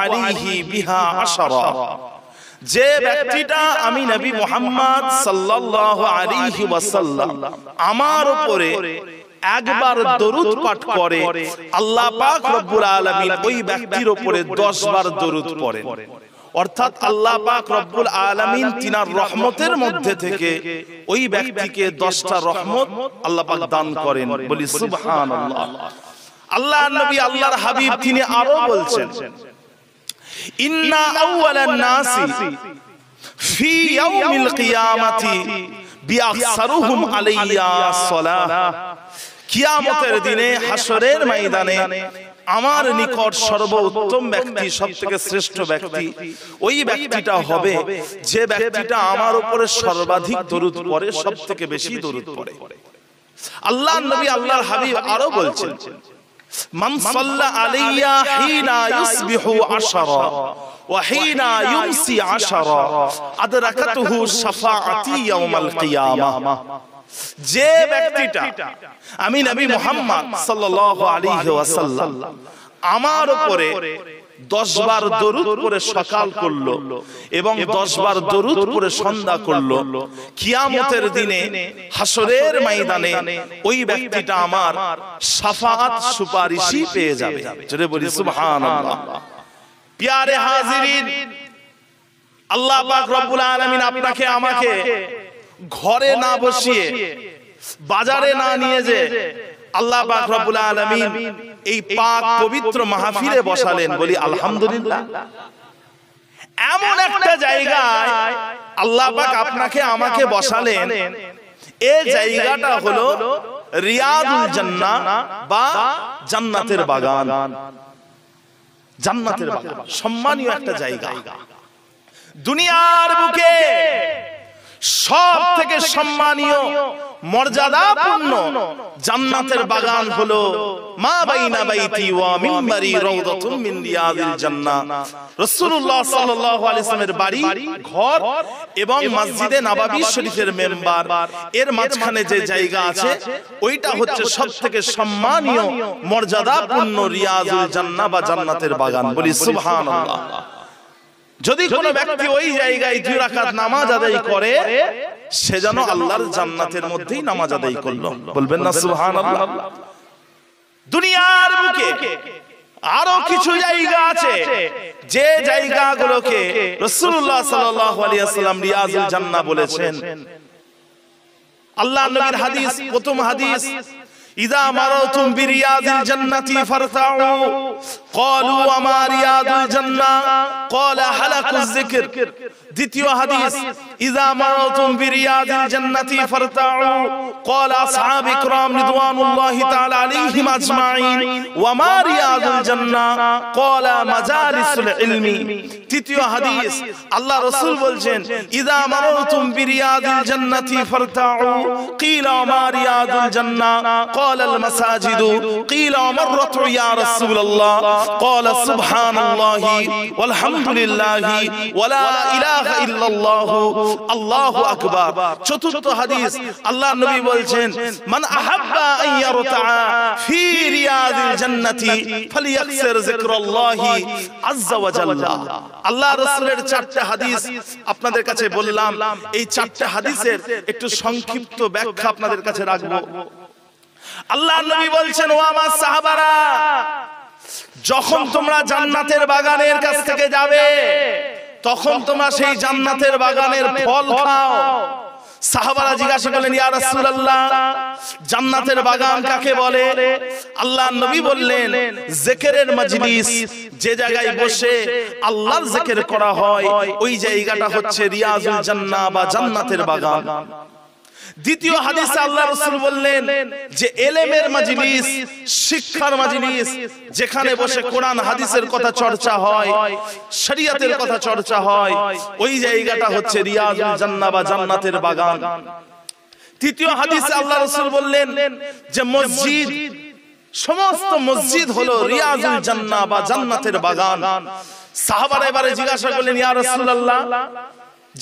আলাইহি বিহা আশারা, যে ব্যক্তিটা আমি নবী মুহাম্মদ সাল্লাল্লাহু আলাইহি ওয়াসাল্লাম আমার উপরে একবার দরুদ পাঠ করে, আল্লাহ পাক রব্বুল আলামিন ওই ব্যক্তির উপরে 10 বার দরুদ পড়েন। অর্থাৎ আল্লাহ পাক রব্বুল আলামিন তিনার রহমতের মধ্যে থেকে ওই ব্যক্তিকে 10টা রহমত আল্লাহ পাক দান করেন। বলি সুবহানাল্লাহ। আল্লাহর নবী আল্লাহর হাবিব তিনি আরো বলছেন, ইন্না আউওয়ালান নাসি ফি ইয়াউমিল কিয়ামাতি বিআকসারুহুম আলাইয়া সালাহ, কিয়ামতের দিনে হাসরের ময়দানে আমার নিকট সর্বোত্তম ব্যক্তি, সবথেকে শ্রেষ্ঠ ব্যক্তি ওই ব্যক্তিটা হবে যে ব্যক্তিটা আমার উপরে সর্বাধিক দরুদ পড়ে, সবথেকে বেশি দরুদ পড়ে। আল্লাহর নবী আল্লাহর হাবিব আরো বলছেন, মান সাল্লা আলাইয়া হিনা ইউসবিহু আশারা ওয়া হিনা ইউমসি আশারা আদরাকাতুহু শাফাআতি ইয়াউমাল কিয়ামাহ, যে ব্যক্তিটা আমি নবী মুহাম্মদ সাল্লাল্লাহু আলাইহি ওয়াসাল্লাম আমার উপরে 10 বার দরুদ পড়ে সকাল করলো এবং 10 বার দরুদ পড়ে সন্ধ্যা করলো, কিয়ামতের দিনে হাসরের ময়দানে ওই ব্যক্তিটা আমার শাফাআত সুপারিশই পেয়ে যাবে। জোরে বলি সুবহানাল্লাহ। প্যারে হাজিরিন, আল্লাহ পাক রব্বুল আলামিন আপনাকে আমাকে ঘরে না বসিয়ে, বাজারে না নিয়ে যে আল্লাহ পাক রব্বুল আলামিন এই পাক পবিত্র মাহফিলে বসালেন। বলি আলহামদুলিল্লাহ। এমন একটা জায়গায় আল্লাহ পাক আপনাকে আমাকে বসালেন, এই জায়গাটা হলো রিয়াদুল জান্নাহ বা জান্নাতের বাগান। জান্নাতের বাগান সম্মানীয় একটা জায়গা। দুনিয়ার বুকে সব থেকে সম্মানীয় মর্যাদাপূর্ণ জান্নাতের বাগান হলো মা বাইনা বাইতি ওয়া মিম্বারি রাউদাতুম মিন রিয়াদিল জান্নাহ। রাসূলুল্লাহ সাল্লাল্লাহু আলাইহি ওয়াসাল্লামের বাড়ি ঘর এবং মসজিদে নববী শরীফের মেম্বার এর মাঝখানে যে জায়গা আছে ওইটা হচ্ছে সবথেকে সম্মানীয় মর্যাদাপূর্ণ রিয়াদুল জান্নাহ বা জান্নাতের বাগান। বলি সুবহানাল্লাহ। যদি কোনো ব্যক্তি ওই জায়গায় 2 রাকাত নামাজ আদায় করে, সে যেন আল্লাহর জান্নাতের মধ্যেই নামাজ আদায় করলো। বলবেন না সুবহানাল্লাহ। দুনিয়ার বুকে আরো কিছু জায়গা আছে যে জায়গাগুলোকে রাসূলুল্লাহ সাল্লাল্লাহু আলাইহি ওয়াসাল্লাম রিয়াদুল জান্নাহ বলেছেন। আল্লাহর নবীর হাদিস, প্রথম হাদিস, ইযা মারাতুম বিরিয়াদিল জান্নাতি ফারতাউ ক্বালু ওয়া মা রিয়াদুল জান্নাহ ক্বালা হালাকুয যিকর। দ্বিতীয় হাদিস, ইযা মারাতুম বিরিয়াদিল জান্নাতি ফারতাউ ক্বালা আসহাবে কিরাম রিদওয়ানুল্লাহি তাআলা আলাইহিম আজমাইন ওয়া মা রিয়াদুল জান্নাহ ক্বালা মাজালিসুল ইলমি। তৃতীয় হাদিস, আল্লাহ রাসূল বলছেন, ইযা মারাতুম বিরিয়াদিল জান্নাতি ফারতাউ ক্বিলা ওয়া মা রিয়াদুল জান্নাহ قال المساجد قيل ومرت يا رسول الله قال سبحان الله والحمد لله ولا إله إلا الله الله أكبر। চতুর্থ হাদিস, আল্লাহ নবী বলছেন, মান আহাব্বা আন ইয়ারতা ফি রিয়াদিল জান্নাতি ফালিয়াকসির যিকরাল্লাহি আযজা ওয়া জাল্লা। আল্লাহ রাসূলের 4টা হাদিস আপনাদের কাছে বললাম, এই 4টা হাদিসের একটু সংক্ষিপ্ত ব্যাখ্যা আপনাদের কাছে রাখবো। আল্লাহর নবী বলছেন, ও আমার সাহাবারা, যখন তোমরা জান্নাতের বাগানের কাছ থেকে যাবে তখন তোমরা সেই জান্নাতের বাগানের ফল খাও। সাহাবারা জিজ্ঞাসা করলেন, ইয়া রাসূলুল্লাহ, জান্নাতের বাগান কাকে বলে? আল্লাহর নবী বললেন, জিকিরের মজলিস, যে জায়গায় বসে আল্লাহর জিকির করা হয় ওই জায়গাটা হচ্ছে রিয়াদুল জান্নাহ বা জান্নাতের বাগান। দ্বিতীয় হাদিসে আল্লাহ রাসূল বললেন যে ইলমের মজলিস, শিক্ষার মজলিস, যেখানে বসে কোরআন হাদিসের কথা চর্চা হয়, শরীয়তের কথা চর্চা হয়, ওই জায়গাটা হচ্ছে রিয়াদুল জান্নাহ বা জান্নাতের বাগান। তৃতীয় হাদিসে আল্লাহ রাসূল বললেন যে মসজিদ, সমস্ত মসজিদ হলো রিয়াদুল জান্নাহ বা জান্নাতের বাগান। সাহাবারা এবারে জিজ্ঞাসা করলেন, ইয়া রাসূলুল্লাহ,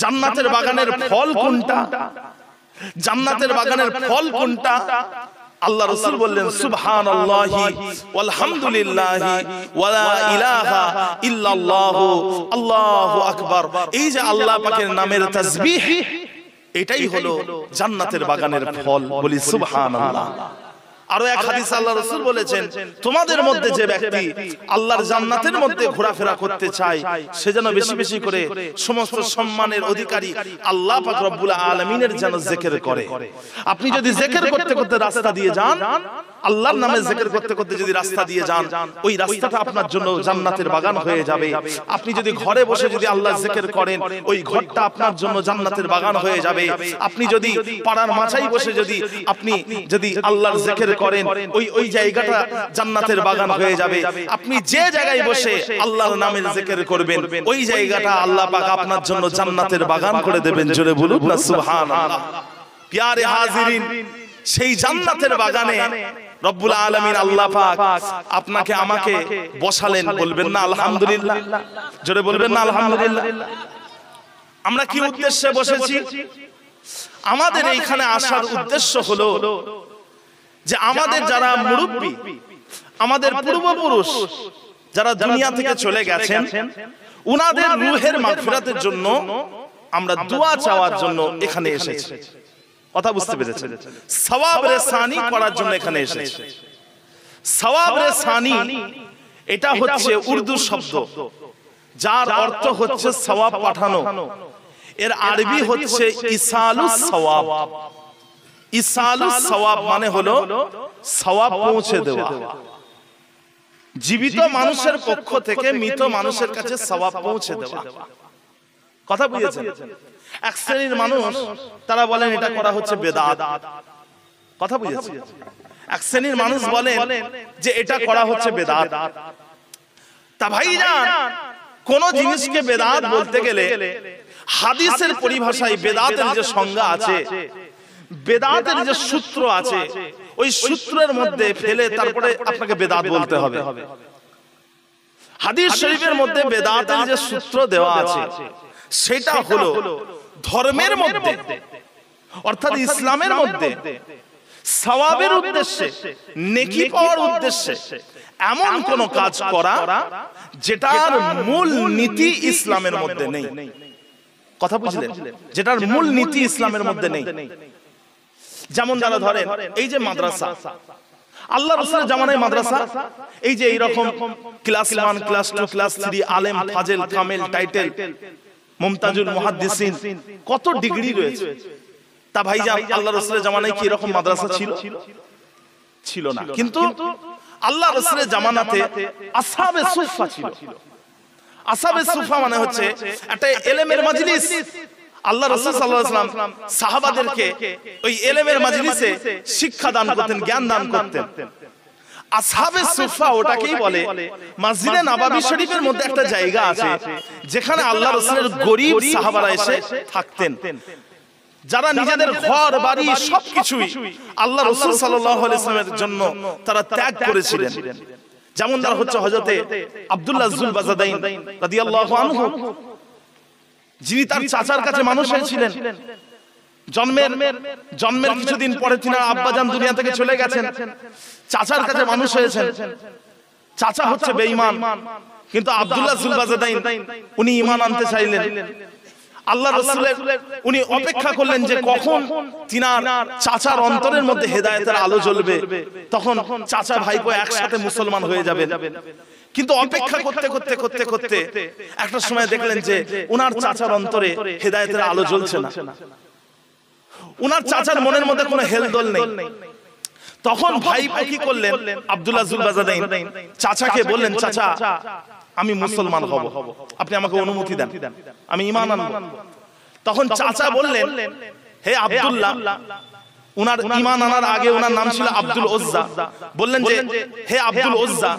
জান্নাতের বাগানের ফল কোনটা? জান্নাতের বাগানের ফল কোনটা? আল্লাহ রাসূল বললেন সুবহানাল্লাহি ওয়ালহামদুলিল্লাহি ওয়ালা ইলাহা ইল্লাল্লাহু আল্লাহু আকবার। এই যে আল্লাহ পাকের নামের তাসবিহ, এটাই হলো জান্নাতের বাগানের ফল। বলি সুবহানাল্লাহ। আরো এক হাদিসে আল্লাহ রাসূল বলেছেন, তোমাদের মধ্যে যে ব্যক্তি আল্লাহর জান্নাতের মধ্যে ঘোরাফেরা করতে চায়, সে যেন বেশি বেশি করে সমস্ত সম্মানের অধিকারী আল্লাহ পাক রব্বুল আলামিনের যেন জিকির করে। আপনি যদি জিকির করতে করতে রাস্তা দিয়ে যান, আল্লাহর নামে জিকির করতে করতে যদি রাস্তা দিয়ে যান, ওই রাস্তাটা আপনার জন্য জান্নাতের বাগান হয়ে যাবে। আপনি যদি ঘরে বসে যদি আল্লাহর জিকির করেন, ওই ঘরটা আপনার জন্য জান্নাতের বাগান হয়ে যাবে। আপনি যদি পাড়ার মাচায় বসে যদি আল্লাহর জিকির করেন, ওই জায়গাটা জান্নাতের বাগান হয়ে যাবে। আপনি যে জায়গায় বসে আল্লাহর নামের জিকির করবেন, ওই জায়গাটা আল্লাহ পাক আপনার জন্য জান্নাতের বাগান করে দেবেন। জোরে বলুন না সুবহানাল্লাহ। প্যারে হাজিরিন, সেই জান্নাতের বাগানে রব্বুল আলামিন আল্লাহ পাক আপনাকে আমাকে বসালেন। বলবেন না আলহামদুলিল্লাহ? জোরে বলবেন না আলহামদুলিল্লাহ? আমরা কি উদ্দেশ্যে বসেছি? আমাদের এইখানে আসার উদ্দেশ্য হলো যে আমাদের যারা মুরব্বী, আমাদের পূর্বপুরুষ যারা দুনিয়া থেকে চলে গেছেন, উনাদের রূহের মাগফিরাতের জন্য আমরা দোয়া চাওয়ার জন্য এখানে এসেছি। কথা বুঝতে পেরেছেন? সওয়াব রেসানি করার জন্য এখানে এসেছি। সওয়াব রেসানি এটা হচ্ছে উর্দু শব্দ, যার অর্থ হচ্ছে সওয়াব পাঠানো। এর আরবি হচ্ছে ইসালুস সওয়াব। ইসালুস সওয়াব মানে হলো সওয়াব পৌঁছে দেওয়া। জীবিত মানুষের পক্ষ থেকে মৃত মানুষের কাছে সওয়াব পৌঁছে দেওয়া। কথা বুঝেছেন? এক শ্রেণীর মানুষ তারা বলেন এটা করা হচ্ছে বেদাত। কথা বুঝেছেন? এক শ্রেণীর মানুষ বলেন যে এটা করা হচ্ছে বেদাত। তা ভাইজান, কোন জিনিসকে বেদাত বলতে গেলে হাদিসের পরিভাষায় বেদাতের যে সংজ্ঞা আছে, বেদাতের যে সূত্র আছে, ওই সূত্রের মধ্যে ফেলে তারপরে আপনাকে বেদাত বলতে হবে। হাদিস শরীফের মধ্যে বেদাতের যে সূত্র দেওয়া আছে, সেটা হলো ধর্মের মধ্যে অর্থাৎ ইসলামের মধ্যে সওয়াবের উদ্দেশ্যে, নেকি পাওয়ার উদ্দেশ্যে এমন কোন কাজ করা যেটার মূল নীতি ইসলামের মধ্যে নেই। কথা বুঝলেন? যেটার মূল নীতি ইসলামের মধ্যে নেই। যেমন যারা ধরেন এই যে মাদ্রাসা, আল্লাহ রাসূলের জামানায় মাদ্রাসা, এই যে এইরকম ক্লাস 1, ক্লাস 2, ক্লাস 3, আলেম, ফাজেল, কামেল, টাইটেল, মুমতাজুল মুহাদ্দিসিন, কত ডিগ্রি রয়েছে। তা ভাইজান, আল্লাহ রাসূলের জামানায় কি এরকম মাদ্রাসা ছিল? ছিল না। কিন্তু আল্লাহ রাসূলের জামানাতে আসহাবে সুফা ছিল। আসহাবে সুফা মানে হচ্ছে একটা ইলমের মাজলিস। আল্লাহ রাসূল সাল্লাল্লাহু আলাইহি ওয়াসাল্লাম সাহাবাদেরকে ওই ইলমের মাজলিসে শিক্ষা দান করতেন, জ্ঞান দান করতেন। আসহাবে সুফা ওটাকেই বলে। মসজিদে নববী শরীফের মধ্যে একটা জায়গা আছে যেখানে আল্লাহ রাসূলের গরীব সাহাবারা এসে থাকতেন, যারা নিজেদের ঘর বাড়ি সবকিছুই আল্লাহ রাসূল সাল্লাল্লাহু আলাইহি ওয়াসাল্লামের জন্য তারা ত্যাগ করেছিলেন। যেমন তারা হচ্ছে হযরতে আব্দুল্লাহ যুলবাজাদাইন রাদিয়াল্লাহু আনহু, যিনি তার চাচার কাছে মানুষ হয়েছিলেন। জন্মের কিছুদিন পরে তিনি আব্বাজান দুনিয়া থেকে চলে গেছেন, চাচার কাছে মানুষ হয়েছেন। চাচা হচ্ছে বেঈমান, কিন্তু আব্দুল্লাহ যুলবাজাদাইন উনি ঈমান আনতে চাইলেন। আল্লাহ রাসূলের উনি অপেক্ষা করলেন যে কখন তিনার চাচার অন্তরের মধ্যে হেদায়েতের আলো জ্বলবে, তখন চাচা ভাইপো একসাথে মুসলমান হয়ে যাবেন। কিন্তু অপেক্ষা করতে করতে করতে করতে একটা সময় দেখলেন যে উনার চাচার অন্তরে হেদায়েতের আলো জ্বলছে না। উনার চাচার মনের মধ্যে কোনো হেলদোল নেই। তখন ভাইপো কি করলেন? আব্দুল্লাহ যুলবাজাদাইন চাচাকে বললেন, চাচা আমি মুসলমান হব, আপনি আমাকে অনুমতি দেন, আমি ঈমান আনব। তখন চাচা বললেন, হে আব্দুল্লাহ, উনার ঈমান আনার আগে উনার নাম ছিল আব্দুল উজ্জা, বললেন যে হে আব্দুল উজ্জা,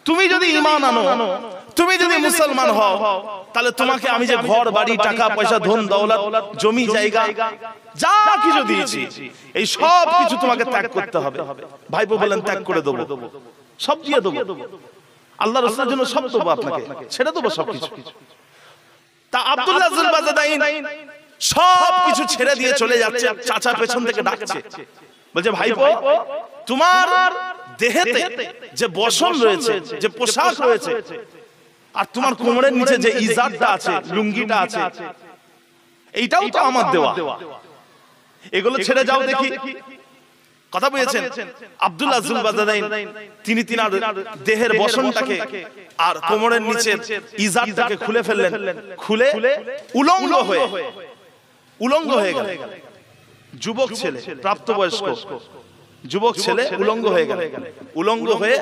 তুমি যদি ঈমান আনো, তুমি যদি মুসলমান হও, তাহলে তোমাকে আমি যে ঘর বাড়ি টাকা পয়সা ধন দৌলত জমি জায়গা যা কিছু দিয়েছি, এই সব কিছু তোমাকে ত্যাগ করতে হবে। ভাইপো বলেন ত্যাগ করে দেবো, সব দিয়ে দেবো, আল্লাহ রাসূলের জন্য সব দেবো, আপনাকে ছেড়ে দেবো সবকিছু। তা আব্দুল্লাহ যুলবাজাদাইন সব কিছু ছেড়ে দিয়ে চলে যাচ্ছে, চাচা পেছন থেকে ডাকছে, বলছে ভাইপো তোমার দেহেতে যে বসন রয়েছে, যে পোশাক রয়েছে, আর তোমার কোমরের নিচে যে ইজারটা আছে, লুঙ্গিটা আছে, এইটাও তো আমার দেওয়া, এগুলো ছেড়ে যাও দেখি। কথা বুঝেছেন? আব্দুল্লাহ যুলবাজাদাইন তিনি তিনার দেহের বসনটাকে আর কোমরের নিচে ইজারটাকে খুলে ফেললেন, খুলে উলঙ্গ হয়ে গেল। যুবক ছেলে, প্রাপ্তবয়স্ক যুবক ছেলে উলঙ্গ হয়ে গেল। উলঙ্গ হয়ে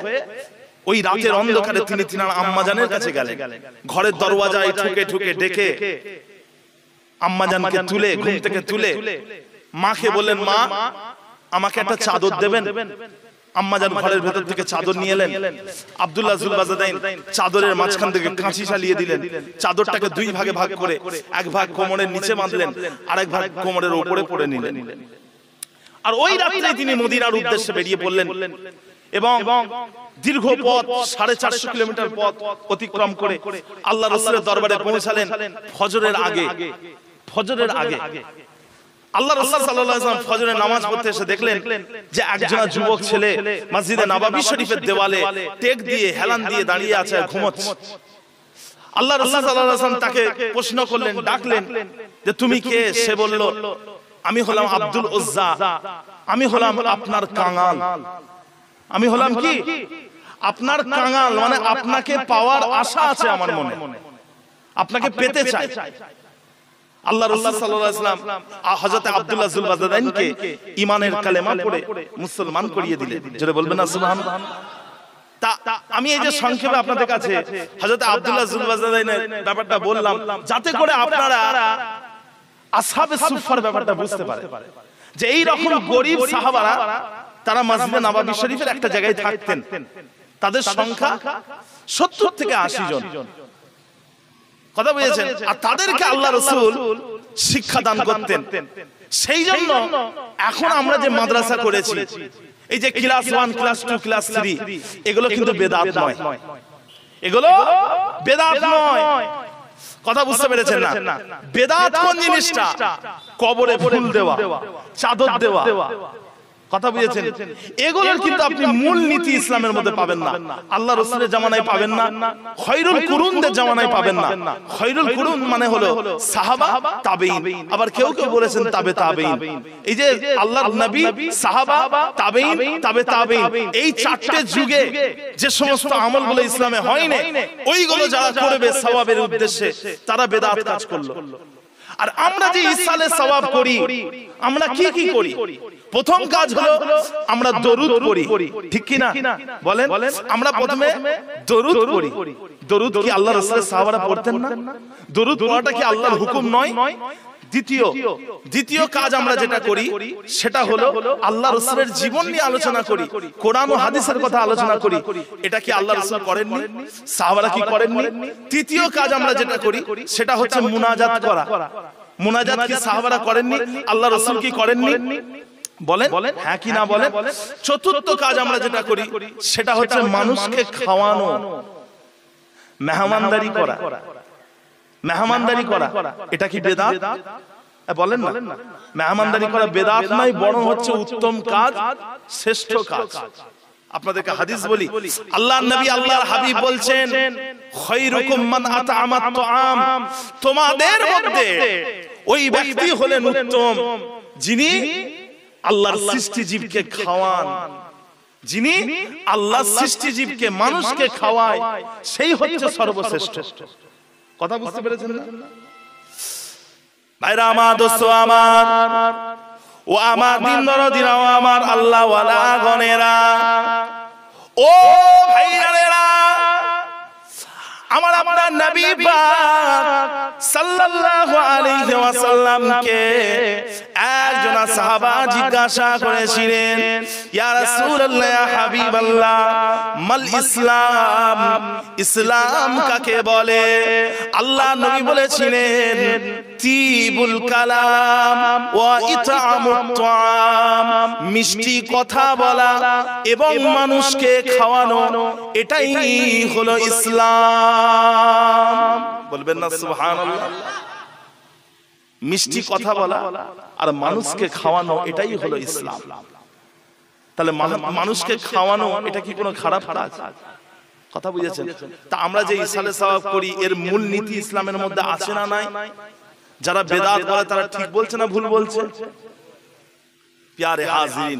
ওই রাতের অন্ধকারে তিনি তিনার আম্মাজানের কাছে গেলেন। ঘরের দরওয়াজায় ঠুকে ঠুকে ডেকে আম্মাজানকে তুলে, ঘুম থেকে তুলে মাকে বললেন, মা আমাকে একটা চাদর দেবেন। আম্মাজান ঘরের ভেতর থেকে চাদর নিয়ে এলেন। আব্দুল্লাহ যুলবাজাদাইন চাদরের মাঝখান থেকে কাঁচি চালিয়ে দিলেন। চাদরটাকে দুই ভাগে ভাগ করে এক ভাগ কোমরের নিচে বাঁধলেন, আরেক ভাগ কোমরের উপরে পড়ে নিলেন। আর ওই রাত্রে তিনি মদিনার উদ্দেশ্যে বেরিয়ে পড়লেন এবং দীর্ঘ পথ 450 কিলোমিটার পথ অতিক্রম করে আল্লাহ রাসূলের দরবারে পৌঁছালেন ফজরের আগে। আল্লাহ রাসূল সাল্লাল্লাহু আলাইহি ওয়াসাল্লাম ফজরের নামাজ পড়তে এসে দেখলেন যে একজন যুবক ছেলে মসজিদে নববী শরীফের দেওয়ালে টেক দিয়ে হেলান দিয়ে দাঁড়িয়ে আছে, ঘুমোচ্ছে। আল্লাহ রাসূল সাল্লাল্লাহু আলাইহি ওয়াসাল্লাম তাকে প্রশ্ন করলেন, ডাকলেন যে তুমি কে? সে বলল, আমি হলাম আব্দুল উজ্জা, আমি হলাম আপনার কাঙাল। আমি হলাম কি? আপনার কাঙাল, মানে আপনাকে পাওয়ার আশা আছে আমার মনে, আপনাকে পেতে চাই। আল্লাহ রাসূল সাল্লাল্লাহু আলাইহি ওয়াসাল্লাম হযরত আব্দুল্লাহ যুলবাজাদাইনকে ঈমানের কালেমা পড়ে মুসলমান করিয়ে দিলেন। জোরে বলবেন না সুবহানাল্লাহ। আমি এই যে সংক্ষেপে আপনাদের কাছে হযরত আব্দুল্লাহ যুলবাজাদাইনের ব্যাপারটা বললাম, যাতে করে আপনারা আসহাবে সুফফার ব্যাপারটা বুঝতে পারেন যে এই রকম গরীব সাহাবারা তারা মসজিদে নববী শরীফের একটা জায়গায় থাকতেন। তাদের সংখ্যা 70 থেকে 80 জন। কথা বুঝেছেন? আর তাদেরকে আল্লাহ রাসূল শিক্ষা দান করতেন। সেই জন্য এখন আমরা যে মাদ্রাসা করেছি, এই যে ক্লাস 1, ক্লাস 2, ক্লাস 3, এগুলো কিন্তু বেদাত নয়, এগুলো বেদাত নয়। কথা বুঝতে পেরেছেন না? বেদাত কোন জিনিসটা? কবরে ফুল দেওয়া, চাদর দেওয়া। কথা বুঝেছেন? এগুলোর কিন্তু আপনি মূল নীতি ইসলামের মধ্যে পাবেন না। আল্লাহ রাসূলের জামানায় পাবেন না, খায়রুল কুরুনদের জামানায় পাবেন না। খায়রুল কুরুন মানে হলো সাহাবা, তাবেঈন, আবার কেউ কেউ বলেছেন তাবে তাবেঈন। এই যে আল্লাহর নবী, সাহাবা, তাবেঈন, তাবে তাবেঈন, এই চারটি যুগে যে সমস্ত আমলগুলো ইসলামে হয়নি, ওইগুলো যারা করবে সওয়াবের উদ্দেশ্যে, তারা বেদাত কাজ করলো। আর আমরা যে ইসালে সওয়াব করি, আমরা কি কি করি? প্রথম কাজ হলো আমরা দরুদ পড়ি, ঠিক কি না? বলেন, আমরা প্রথমে দরুদ পড়ি। দরুদ কি আল্লাহর রাসূলের সাহাবারা পড়তেন না? দরুদ পড়াটা কি আল্লাহর হুকুম নয়? দ্বিতীয় কাজ আমরা যেটা করি সেটা হলো আল্লাহ রাসূলের জীবন নিয়ে আলোচনা করি, কোরআন ও হাদিসের কথা আলোচনা করি। এটা কি আল্লাহ রাসূল করেননি? সাহাবারা কি করেননি? তৃতীয় কাজ আমরা যেটা করি সেটা হচ্ছে মুনাজাত করা। মুনাজাত কি সাহাবারা করেননি? আল্লাহ রাসূল কি করেননি? বলেন হ্যাঁ কি না বলেন। চতুর্থ কাজ আমরা যেটা করি সেটা হচ্ছে মানুষকে খাওয়ানো, মেহমানদারি করা। মেহমানদারি করা এটা কি বেদাত? বলেন না, মেহমানদারি করা বেদাত নয়, বরং হচ্ছে উত্তম কাজ, শ্রেষ্ঠ কাজ। আপনাদেরকে হাদিস বলি, আল্লাহর নবী, আল্লাহর হাবিব বলছেন, খায়রুকুম মান আত'আমাত তুআম, তোমাদের মধ্যে ওই ব্যক্তি হলেন উত্তম যিনি আল্লাহর সৃষ্টিজীবকে খাওয়ান। যিনি আল্লাহর সৃষ্টিজীবকে, মানুষকে খাওয়ায়, সেই হচ্ছে সর্বশ্রেষ্ঠ। কথা বুঝতে পেরেছেন না ভাইরা আমার, দোস্ত আমার, ও আমার দিন দরদিরা, ও আমার আল্লাহ ওয়ালা গণেরা, ও ভাইরানেরা, আমার আপনার নবী পাক সাল্লাল্লাহু আলাইহি ওয়াসাল্লামকে একজন সাহাবা জিজ্ঞাসা করেছিলেন, ইয়া রাসূলুল্লাহ, ইয়া হাবিবাল্লাহ, মাল ইসলাম, ইসলাম কাকে বলে? আল্লাহ নবী বলেছিলেন, তিবুল কালাম ওয়া ইতআমুত তুআম, মিষ্টি কথা বলা এবং মানুষকে খাওয়ানো, এটাই হলো ইসলাম। বলবেন না সুবহানাল্লাহ? মিষ্টি কথা বলা আর মানুষকে খাওয়ানো, এটাই হলো ইসলাম। তাহলে মানুষকে খাওয়ানো এটা কি কোনো খারাপ কাজ? কথা বুঝেছেন? তা আমরা যে ইসালে সওয়াব করি এর মূল নীতি ইসলামের মধ্যে আছে না নাই? যারা বেদাত করে তারা ঠিক বলছে না ভুল বলছে? প্যারে হাজিরিন,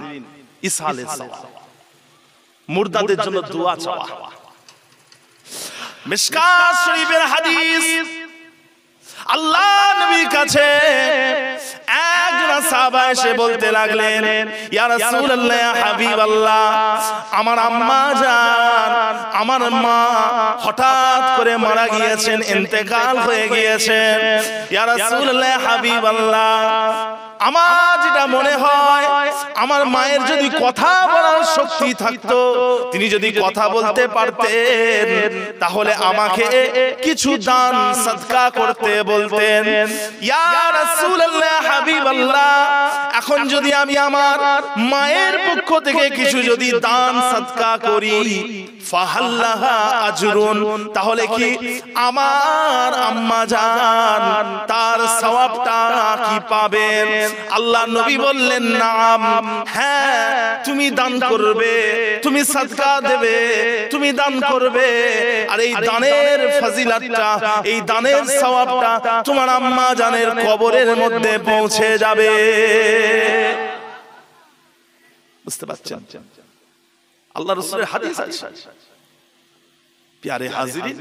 ইসালে সওয়াব মুর্দাদের জন্য দোয়া চাওয়া। মিশকাত শরীফের হাদিস, আল্লাহ নবীর কাছে একজন সাহাবা এসে বলতে লাগলেন, ইয়া রাসূলুল্লাহ, ইয়া হাবিবাল্লাহ, আমার আম্মা জান, আমার মা হঠাৎ করে মারা গিয়েছেন, ইন্তেকাল হয়ে গিয়েছেন। ইয়া রাসূলুল্লাহ, ইয়া হাবিবাল্লাহ, আমার যেটা মনে হয়, আমার মায়ের যদি কথা বলার শক্তি থাকতো, তিনি যদি কথা বলতে পারতেন, তাহলে আমাকে কিছু দান সাদকা করতে বলতেন। ইয়া রাসূলুল্লাহ, হাবিবাল্লাহ, এখন যদি আমি আমার মায়ের পক্ষ থেকে কিছু যদি দান সাদকা করি, ফাহাল্লাহা আজরুন, তাহলে কি আমার আম্মা জান তার সওয়াবটা কি পাবেন? আল্লাহ নবী বললেন, নাম, হ্যাঁ, তুমি দান করবে, তুমি সাদকা দেবে, তুমি দান করবে, আর এই দানের ফজিলতটা, এই দানের সওয়াবটা তোমার আম্মা জানের কবরের মধ্যে পৌঁছে যাবে। বুঝতে পারছেন? আল্লাহ রাসূলের হাদিস আছে। প্যারে হাজিরিন,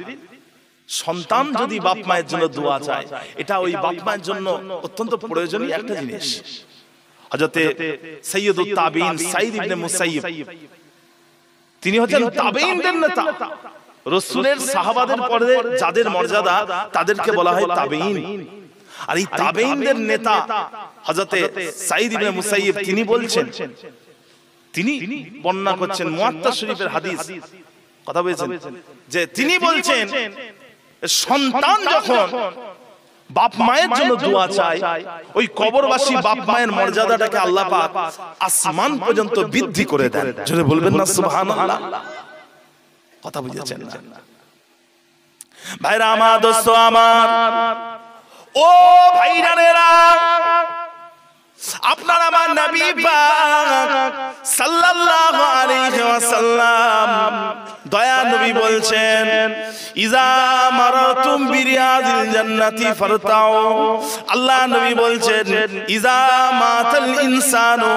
সন্তান যদি বাপ মায়ের জন্য দোয়া চায়, এটা ওই বাপ মায়ের জন্য অত্যন্ত প্রয়োজনীয় একটা জিনিস। হযরতে সাইয়্যিদুত তাবিঈন সাঈদ ইবনে মুসাইয়্যিব, তিনি হচ্ছেন তাবিঈনদের নেতা। রাসূলের সাহাবাদের পরে যাদের মর্যাদা তাদেরকে বলা হয় তাবিঈন। আর এই তাবিঈনদের নেতা হযরতে সাঈদ ইবনে মুসাইয়্যিব, তিনি বলছেন, তিনি বর্ণনা করছেন মুয়াত্তা শরীফের হাদিস, কথা বলেছেন যে তিনি বলছেন, সন্তান যখন বাপ মায়ের জন্য দোয়া চায়, ওই কবরবাসী বাপ মায়ের মর্যাদাটাকে আল্লাহ পাক আসমান পর্যন্ত বৃদ্ধি করে দেন। জোরে বলবেন না সুবহানাল্লাহ? কথা বুঝেছেন না? ভাইরা আমার, দোস্ত আমার, ও ভাইরানেরা, আপনার আমার নবী পাক সাল্লাল্লাহু আলাইহি ওয়াসাল্লাম, দয়া নবী বলছেন, ইজা মারাতুম বিরিয়াদিল জান্নাতি ফারতাউ। আল্লাহ নবী বলছেন, ইজা মাতাল ইনসানু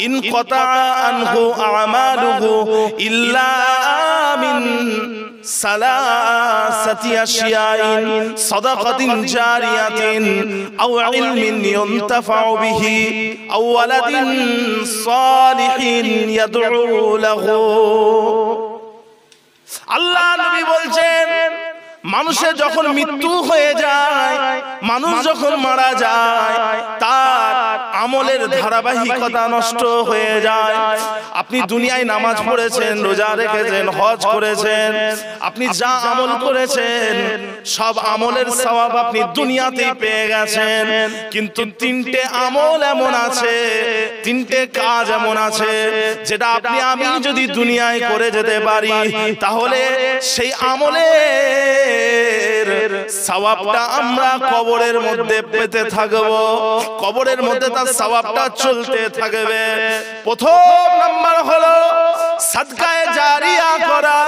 ইনকাতা আনহু আমালুহু ইল্লা মিন সালাসাতি আশিয়াইন সাদাকাতিন জারিয়াতিন আও ইলমিন ইউনতাফাউ বিহি আও ওয়ালাদিন সালিহিন ইয়াদউ লাহু। আল্লাহ নবী বলছেন, মানুষের যখন মৃত্যু হয়ে যায়, মানুষ যখন মারা যায়, তার আমলের ধারাবাহিকতা নষ্ট হয়ে যায়। আপনি দুনিয়ায় নামাজ পড়েছেন, রোজা রেখেছেন, হজ করেছেন, আপনি যা আমল করেছেন সব আমলের সওয়াব আপনি দুনিয়াতেই পেয়ে গেছেন। কিন্তু তিনটে আমল এমন আছে, তিনটে কাজ এমন আছে, যেটা আপনি আমি যদি দুনিয়ায় করে যেতে পারি, তাহলে সেই আমলের সওয়াবটা আমরা কবরের মধ্যে পেতে থাকব, কবরের মধ্যে তার সওয়াবটা চলতে থাকবে। প্রথম নাম্বার হলো সাদকায়ে জারিয়া করা,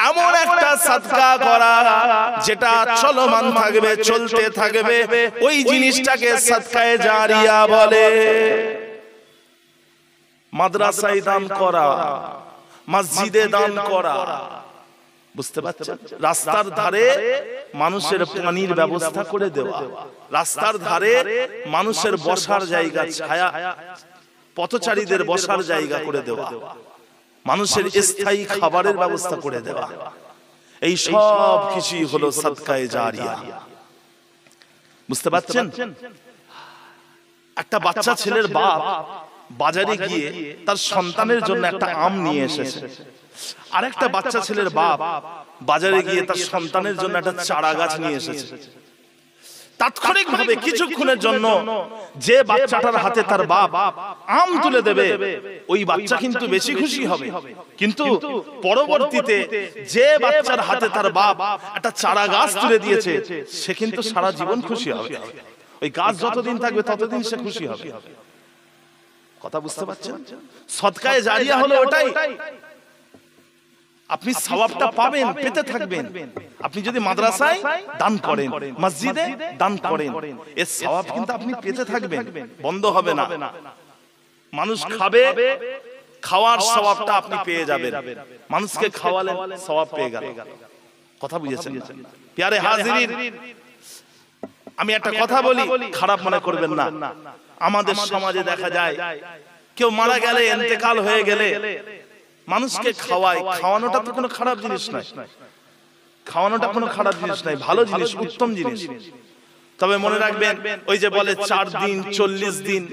এমন একটা সাদকা করা যেটা চলমান থাকবে, চলতে থাকবে, ওই জিনিসটাকে সাদকায়ে জারিয়া বলে। মাদ্রাসায় দান করা, মসজিদে দান করা, বুঝতে পারছেন? রাস্তার ধারে মানুষের পানির ব্যবস্থা করে দেওয়া, রাস্তার ধারে মানুষের বসার জায়গা, ছায়া, পথচারীদের বসার জায়গা করে দেওয়া, মানুষের স্থায়ী খাবারের ব্যবস্থা করে দেওয়া, এই সব কিছুই হলো সাদকায়ে জারিয়া। বুঝতে পারছেন? একটা বাচ্চা ছেলের বাপ বাজারে গিয়ে তার সন্তানের জন্য একটা আম নিয়ে এসেছে, আরেকটা বাচ্চা ছেলের বাপ বাজারে গিয়ে তার সন্তানের জন্য একটা চারা গাছ নিয়ে এসেছে। তাৎক্ষণিকভাবে কিছুক্ষণের জন্য যে বাচ্চাটার হাতে তার বাপ আম তুলে দেবে, ওই বাচ্চা কিন্তু বেশি খুশি হবে। কিন্তু পরবর্তীতে যে বাচ্চার হাতে তার বাপ একটা চারা গাছ তুলে দিয়েছে, সে কিন্তু সারা জীবন খুশি হবে। ওই গাছ যতদিন থাকবে ততদিন সে খুশি হবে। কথা বুঝতে পারছেন? সদকায়ে জারিয়া হলো ওটাই, আপনি সওয়াবটা পাবেন, পেতে থাকবেন। আপনি যদি মাদ্রাসায় দান করেন, মসজিদে দান করেন, এর সওয়াব কিন্তু আপনি পেতে থাকবেন, বন্ধ হবে না। মানুষ খাবে, খাওয়ার সওয়াবটা আপনি পেয়ে যাবেন। মানুষকে খাওয়ালেন, সওয়াব পেয়ে গেল। কথা বুঝেছেন? প্যারে হাজিরিন, আমি একটা কথা বলি, খারাপ মনে করবেন না। আমাদের সমাজে দেখা যায় কেউ মারা গেলে, ইন্তেকাল হয়ে গেলে মানুষকে খাওয়ায়। খাওয়ানোটা তো কোনো খারাপ জিনিস নয়, খাওয়ানোটা কোনো খারাপ জিনিস নয়, ভালো জিনিস, উত্তম জিনিস। তবে মনে রাখবেন, ওই যে বলে 4 দিন 40 দিন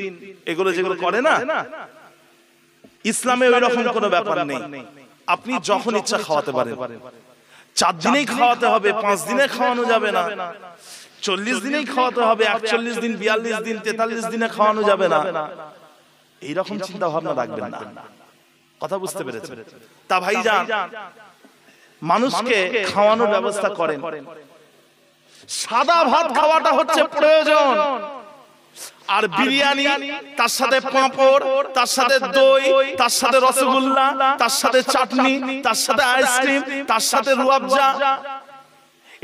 এগুলো যেগুলো করে না, ইসলামে ওই রকম কোনো ব্যাপার নেই। আপনি যখন ইচ্ছা খাওয়াতে পারেন। 4 দিনেই খাওয়াতে হবে, 5 দিনে খাওয়ানো যাবে না। 40 দিনেই খাওয়াতে হবে, 41 দিন 42 দিন 43 দিনে খাওয়ানো যাবে না। এইরকম চিন্তা ভাবনা রাখবেন না। কথা বুঝতে পেরেছেন? তা ভাইজান, মানুষকে খাওয়ানোর ব্যবস্থা করেন। সাদা ভাত খাওয়াটা হচ্ছে প্রয়োজন, আর বিরিয়ানি, তার সাথে পাঁপড়, তার সাথে দই, তার সাথে রসগোল্লা, তার সাথে চাটনি, তার সাথে আইসক্রিম, তার সাথে রুয়াবজা,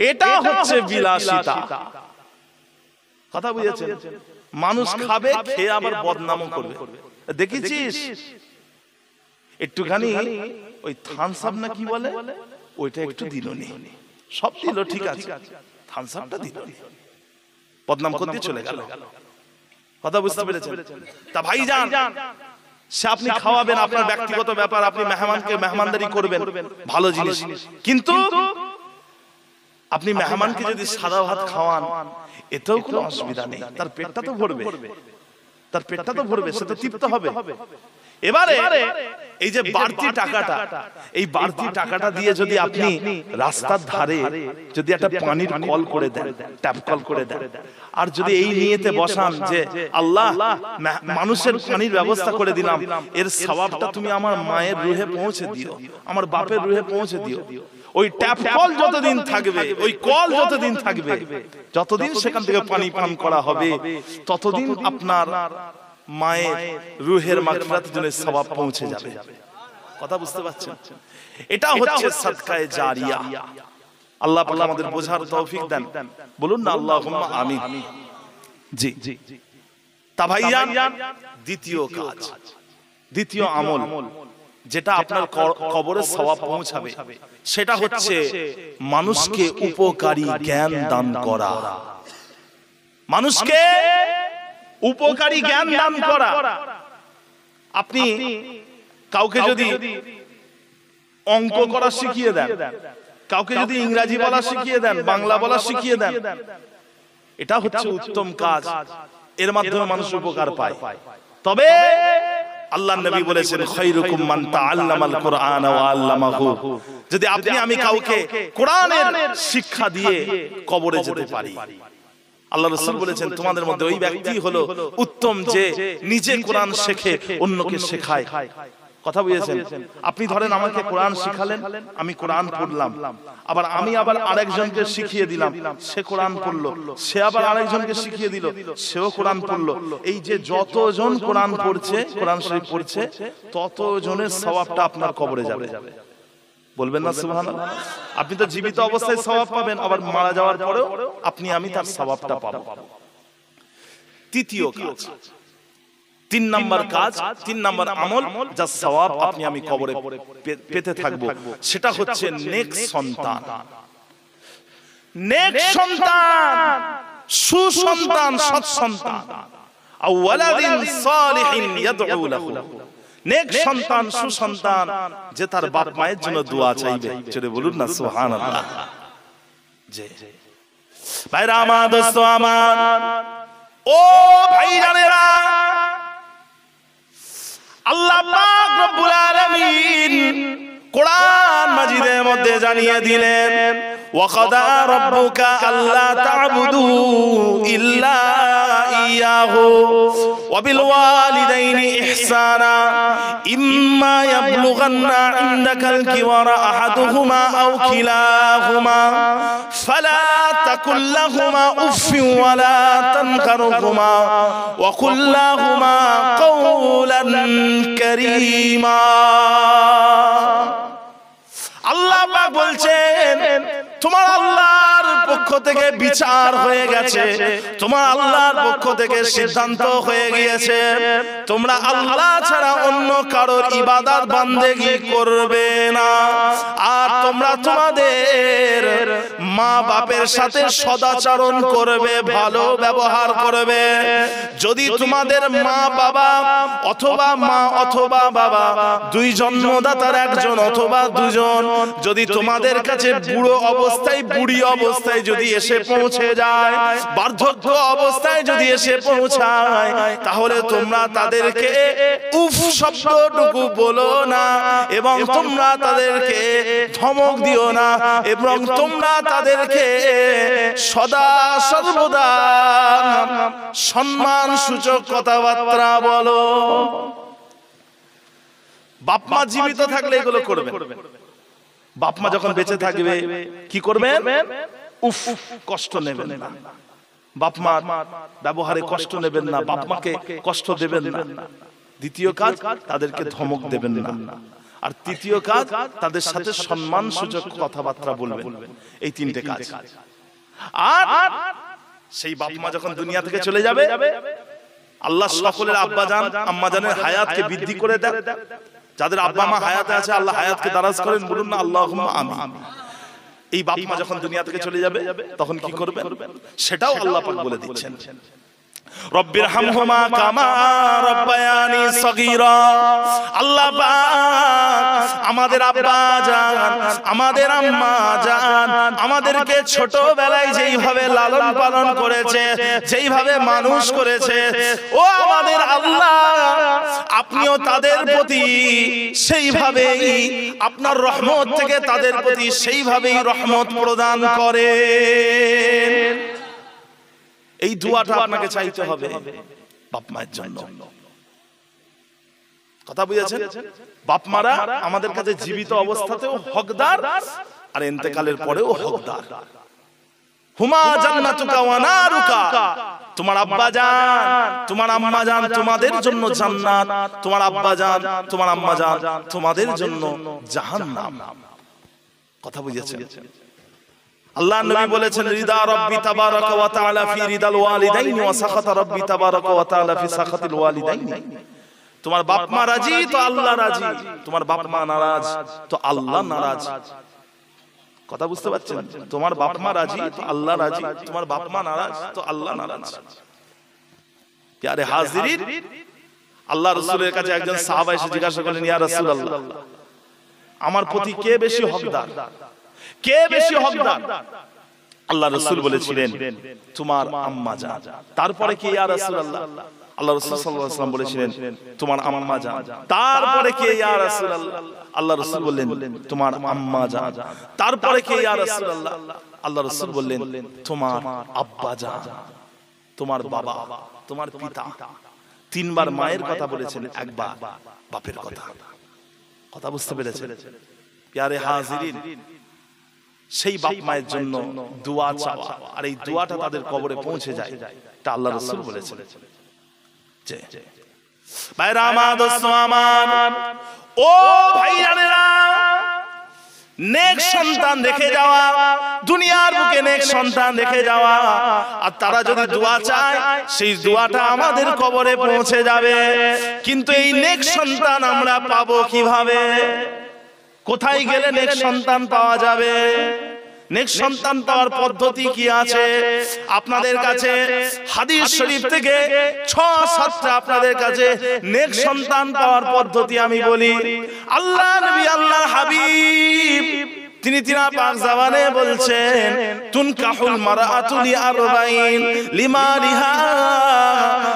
এটা হচ্ছে বিলাসিতা। কথা বুঝেছেন? মানুষ খাবে, খেয়ে আবার বদনামও করবে। দেখেছিস একটুখানি ওই থামস আপ না কি বলে, ওইটা একটু দিল নি, সব দিল ঠিক আছে, থামস আপটা দিল নি, বদনাম করতে চলে গেল। কথা বুঝতে পেরেছেন? তা ভাইজান, সে আপনি খাওয়াবেন, আপনার ব্যক্তিগত ব্যাপার, আপনি মেহমানকে মেহমানদারি করবেন, ভালো জিনিস। কিন্তু আপনি মেহমানকে যদি সাদা ভাত খাওয়ান, এতেও কোনো অসুবিধা নেই, তার পেটটা তো ভরবে, তার পেটটা তো ভরবে, সে তো তৃপ্ত হবে। এবারে এই যে বাড়তি টাকাটা, এই বাড়তি টাকাটা দিয়ে যদি আপনি রাস্তার ধারে যদি একটা পানির কল করে দেন, ট্যাপ কল করে দেন, আর যদি এই নিয়েতে বসান যে আল্লাহ মানুষের পানির ব্যবস্থা করে দিলাম, এর সওয়াবটা তুমি আমার মায়ের রুহে পৌঁছে দিও, আমার বাপের রুহে পৌঁছে দিও। ওই ট্যাপ কল যতদিন থাকবে, ওই কল যতদিন থাকবে, যতদিন সেখান থেকে পানি পান করা হবে, ততদিন আপনার মায়ের রুহের মাগফিরাতের জন্য সওয়াব পৌঁছে যাবে। কথা বুঝতে পারছেন? এটা হচ্ছে সাদকায়ে জারিয়া। আল্লাহ পাক আমাদের বোঝার তৌফিক দেন, বলুন না আল্লাহুম্মা আমিন। জি, তা ভাইজান, দ্বিতীয় কাজ, দ্বিতীয় আমল যেটা আপনার কবরে সওয়াব পৌঁছাবে, সেটা হচ্ছে মানুষকে উপকারী জ্ঞান দান করা। মানুষকে উপকারী জ্ঞান দান করা। আপনি কাউকে যদি অঙ্ক করা শিখিয়ে দেন, কাউকে যদি ইংরেজি বলা শিখিয়ে দেন, বাংলা বলা শিখিয়ে দেন, এটা হচ্ছে উত্তম কাজ, এর মাধ্যমে মানুষ উপকার পায়। তবে আল্লাহর নবী বলেছেন, খায়রুকুম মান তাআল্লামাল কুরআন ওয়া আল্লামাহু। যদি আপনি আমি কাউকে কোরআনের শিক্ষা দিয়ে কবরে যেতে পারি, আল্লাহ রাসূল বলেছেন তোমাদের মধ্যে ওই ব্যক্তি হলো উত্তম যে নিজে কোরআন শেখে, অন্যকে শেখায়। কথা বুঝেছেন? আপনি ধরেন আমাকে কোরআন শিখালেন, আমি কোরআন পড়লাম, আবার আমি আবার আরেকজনকে শিখিয়ে দিলাম, সে কোরআন পড়লো, সে আবার আরেকজনকে শিখিয়ে দিল, সেও কোরআন পড়লো। এই যে যতজন কোরআন পড়ছে, কোরআন শরীফ পড়ছে, ততজনের সওয়াবটা আপনার কবরে যাবে। বলবেন না সুবহানাল্লাহ? আপনি তো জীবিত অবস্থায় সওয়াব পাবেন, আবার মারা যাওয়ার পরেও আপনি আমি তার সওয়াবটা পাবো। তৃতীয় কাজ, 3 নম্বর কাজ, 3 নম্বর আমল, যা সওয়াব আপনি আমি কবরে পেতে থাকবো, সেটা হচ্ছে নেক সন্তান। নেক সন্তান, সুসন্তান, সৎ সন্তান। আও ওয়ালাদিন সালিহিন ইয়াদউ লাহু। নেক সন্তান, সুসন্তান, যে তার বাপ মায়ের জন্য দোয়া চাইবে। চলে বলুন না সুবহানাল্লাহ। জি ভাইরা আমার, দোস্ত আমার, ও ভাইজানেরা, আল্লাহ পাক রব্বুল আলামিন কোরআন মাজিদের মধ্যে জানিয়ে দিলেন, ওয়া কাদা রাব্বুকা আল্লা তা'বুদু ইল্লা ইয়াহু ওয়া বিল ওয়ালিদাইনি ইহসানা ইম্মা ইয়াবলুগান্না ইনদাকাল কিবারা আহাদুহুমা আও কিলাহুমা ফালা তাকুল লাহুমা উফফিন ওয়া লা তানহারহুমা ওয়া কুল লাহুমা কাওলান কারীমা। আল্লাহ পাক বলছেন তোমার আল্লাহর পক্ষ থেকে বিচার হয়ে গেছে, তোমার আল্লাহর পক্ষ থেকে সিদ্ধান্ত হয়ে গিয়েছে, তোমরা আল্লাহ ছাড়া অন্য কারোর ইবাদত বান্দেগি করবে না, আর তোমরা তোমাদের মা বাপের সাথে সদাচরণ করবে, ভালো ব্যবহার করবে। যদি তোমাদের মা বাবা অথবা মা অথবা বাবা দুই জন্মদাতার একজন অথবা দুজন যদি তোমাদের কাছে বুড়ো অবস্থায় বুড়ি অবস্থায় যদি এসে পৌঁছে যায়, বার্ধক্য অবস্থায় যদি এসে পৌঁছায়, তাহলে তোমরা তাদেরকে উফ শব্দটুকু বলো না, এবং তোমরা তাদেরকে ধমক দিও না, এবং তোমরা তাদেরকে সদা সর্বদা সম্মান সূচক কথাবার্তা বলো। বাপ মা জীবিত থাকলে এগুলো করবেন, বাপ মা যখন বেঁচে থাকবে কি করবেন? উফ কষ্ট নেবেন না, বাপ মা ব্যবহারে কষ্ট নেবেন না, বাপ মাকে কষ্ট দেবেন না। দ্বিতীয় কাজ, তাদেরকে ধমক দেবেন না। আর তৃতীয় কাজ, তাদের সাথে সম্মান সূচক কথাবার্তা বলবেন। এই তিনটে কাজ। আর সেই বাপ মা যখন দুনিয়া থেকে চলে যাবে, আল্লাহ সকলের আব্বা জান আম্মা জানের হায়াতকে বৃদ্ধি করে দেন। যাদের আব্বা মা হায়াতে আছে আল্লাহ হায়াতকে দারাজ করেন, বলুন না আল্লাহুম্মা আমিন। এই বাপ মা যখন দুনিয়া থেকে চলে যাবে তখন কি করবেন সেটাও আল্লাহ পাক বলে দিচ্ছেন। রব্বিরহামহুমা কামা রাব্বায়ানি সগীরা। আল্লাহ পাক আমাদের আব্বা জান আমাদের আম্মা জান আমাদেরকে ছোটবেলায় যেইভাবে লালন পালন করেছে, যেইভাবে মানুষ করেছে, ও আমাদের আল্লাহ আপনিও তাদের প্রতি সেইভাবেই আপনার রহমত থেকে তাদের প্রতি সেইভাবেই রহমত প্রদান করেন। এই দোয়াটা আপনাকে চাইতে হবে বাপ মায়ের জন্য। কথা বুঝেছেন? বাপ মারা আমাদের কাছে জীবিত অবস্থাতেও হকদার, আর ইন্তেকালের পরেও হকদার। হুমা জান্নাতুকা ওয়া নারুকা। তোমার আব্বা জান তোমার আম্মা জান তোমাদের জন্য জান্নাত, তোমার আব্বা জান তোমার আম্মা জান তোমাদের জন্য জাহান্নাম। কথা বুঝেছেন? আল্লাহ নবী বলেছেন রিদা রাব্বি তাবারাকা ওয়া তাআলা ফি রিদাল ওয়ালিদাইনি ওয়া সাখাতা রাব্বি তাবারাকা ওয়া তাআলা ফি সাখাতিল ওয়ালিদাইনি। তোমার বাপ মা রাজি তো আল্লাহ রাজি, তোমার বাপ মা নারাজ তো আল্লাহ নারাজ। কথা বুঝতে পারছেন? তোমার বাপ মা রাজি তো আল্লাহ রাজি, তোমার বাপ মা নারাজ তো আল্লাহ নারাজ। প্যারে হাজিরিন, আল্লাহ রাসূলের কাছে একজন সাহাবা এসে জিজ্ঞাসা করলেন, ইয়া রাসূলুল্লাহ আমার প্রতি কে বেশি হকদার, কে বেশি হকদার? আল্লাহ রাসূল বলেছিলেন তোমার আম্মা জান। তারপরে কি ইয়া রাসূলুল্লাহ? আল্লাহ রাসূল সাল্লাল্লাহু আলাইহি ওয়াসাল্লাম বলেছিলেন তোমার আম্মা জান। তারপরে কি ইয়া রাসূলুল্লাহ? আল্লাহ রাসূল বললেন তোমার আম্মা জান। তারপরে কি ইয়া রাসূলুল্লাহ? আল্লাহ রাসূল বললেন তোমার আব্বা জান, তোমার বাবা, তোমার পিতা। তিনবার মায়ের কথা বলেছেন, একবার বাপের কথা। কথা বুঝতে পেরেছেন? প্যারে হাজিরিন, সেই বাপ মায়ের জন্য দোয়া চাওয়া, আর এই দোয়াটা তাদের কবরে পৌঁছে যায়, তা আল্লাহ রাসূল বলেছেন। ভাইরা আমার, দোস্ত আমার, ও ভাইরানেরা, নেক সন্তান রেখে যাওয়া, দুনিয়ার বুকে নেক সন্তান রেখে যাওয়া, আর তারা যদি দোয়া চায় সেই দোয়াটা আমাদের কবরে পৌঁছে যাবে। কিন্তু এই নেক সন্তান আমরা পাবো কিভাবে? কোথায় গেলে নেক সন্তান পাওয়া যাবে? নেক সন্তান পাওয়ার পদ্ধতি কি আছে? আপনাদের কাছে হাদিস শরীফ থেকে 6-7টা আপনাদের কাছে নেক সন্তান পাওয়ার পদ্ধতি আমি বলি। আল্লাহ নবী আল্লাহর হাবিব তিনি পাক জাবানে বলছেন তুনকাহুল মারআতু লিআরবাইন লিমালিহা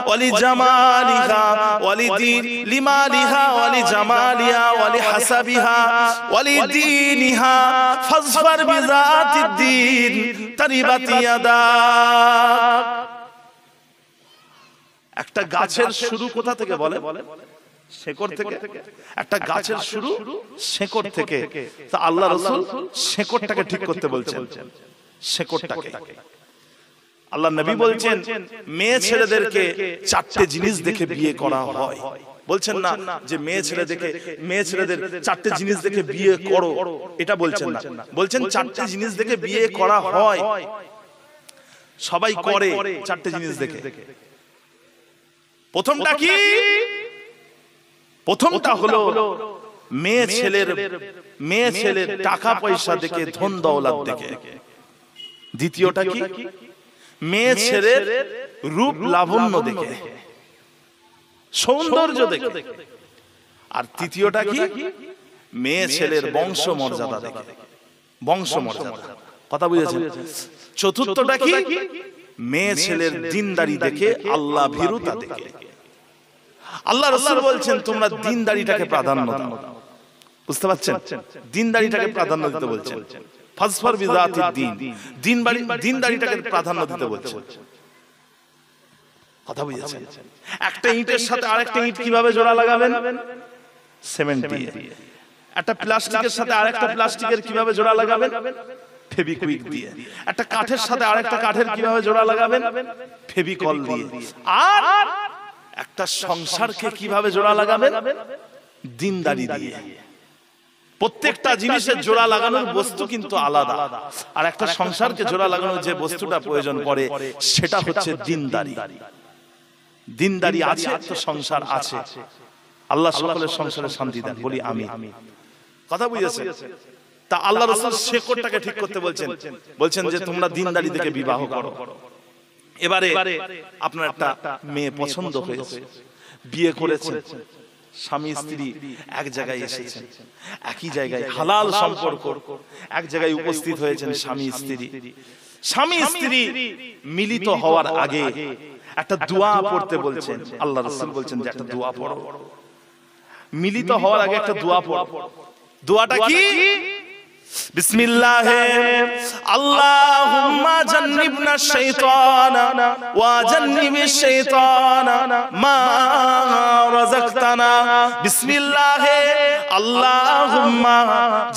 ওয়ালি জামালিহা ওয়ালিদিন লিমালিহা ওয়ালি জামালিহা ওয়ালি হাসাবিহা ওয়ালি দীনিহা ফাজফার বিযাতিদ দ্বীন তারিবাত ইয়াদা। একটা গাছের শুরু কোথা থেকে বলে? শেকড় থেকে। একটা গাছের শুরু শেকড় থেকে। তা আল্লাহ রাসূল শেকড়টাকে ঠিক করতে বলছেন। শেকড়টাকে আল্লাহ নবী বলছেন মেয়ে ছেলেদেরকে চারটে জিনিস দেখে বিয়ে করা হয়। বলছেন না যে মেয়ে ছেলেদের চারটে জিনিস দেখে বিয়ে করো, এটা বলছেন না। বলছেন চারটে জিনিস দেখে বিয়ে করা হয়। সবাই করে চারটে জিনিস দেখে। প্রথমটা কি? প্রথমটা হলো মেয়ে ছেলের টাকা পয়সা দেখে, ধন দৌলত দেখে। দ্বিতীয়টা কি? মেয়ে ছেলের রূপ লাবণ্য দেখে, সৌন্দর্য দেখে। আর তৃতীয়টা কি? মেয়ে ছেলের বংশ মর্যাদা দেখে। বংশ মর্যাদা, কথা বুঝেছেন? চতুর্থটা কি? মেয়ে ছেলের দিনদারি দেখে, আল্লাহ ভীরুতা দেখে। আল্লাহ রাসূল বলছেন তোমরা দিনদারিটাকে প্রাধান্য দাও। বুঝতে পারছেন? দিনদারিটাকে প্রাধান্য দিতে বলছেন। ফাজফার বিযাতিদ দ্বীন, দিনদারিটাকে প্রাধান্য দিতে বলছেন। কথা বুঝেছেন? একটা ইটের সাথে আরেকটা ইট কিভাবে জোড়া লাগাবেন? সিমেন্ট দিয়ে। একটা প্লাস্টিকের সাথে আরেকটা প্লাস্টিকের কিভাবে জোড়া লাগাবেন? ফেভিকুইক দিয়ে। একটা কাঠের সাথে আরেকটা কাঠের কিভাবে জোড়া লাগাবেন? ফেভিকল দিয়ে। আর একটা সংসারকে কিভাবে জোড়া লাগাবেন? দিনদারি দিয়ে। প্রত্যেকটা জিনিসের জোড়া লাগানোর বস্তু কিন্তু আলাদা। আর একটা সংসারকে জোড়া লাগানোর যে বস্তুটা প্রয়োজন পড়ে সেটা হচ্ছে দিনদারি। দিনদারি আছে তো সংসার আছে। আল্লাহ সকলের সংসারে শান্তি দেন, বলি আমিন। কথা বুঝেছেন? তা আল্লাহ রাসূল শেকড়টাকে ঠিক করতে বলছেন যে তোমরা দিনদারি থেকে বিবাহ করো। এবারে আপনার একটা মেয়ে পছন্দ হয়েছে, বিয়ে করেছেন, স্বামী স্ত্রী এক জায়গায় এসেছেন, একই জায়গায় হালাল সম্পর্ক, এক জায়গায় উপস্থিত হয়েছেন স্বামী স্ত্রী মিলিত হওয়ার আগে একটা দোয়া পড়তে বলছেন। আল্লাহ রাসূল বলছেন যে একটা দোয়া পড়ো। মিলিত হওয়ার আগে একটা দোয়া পড়ো। দোয়াটা কি? বিসমিল্লাহে আল্লাহুম্মা জান্নিবনা শাইতানা ওয়া জান্নিবিশ শাইতানা মা রাযাকতানা। বিসমিল্লাহে আল্লাহুম্মা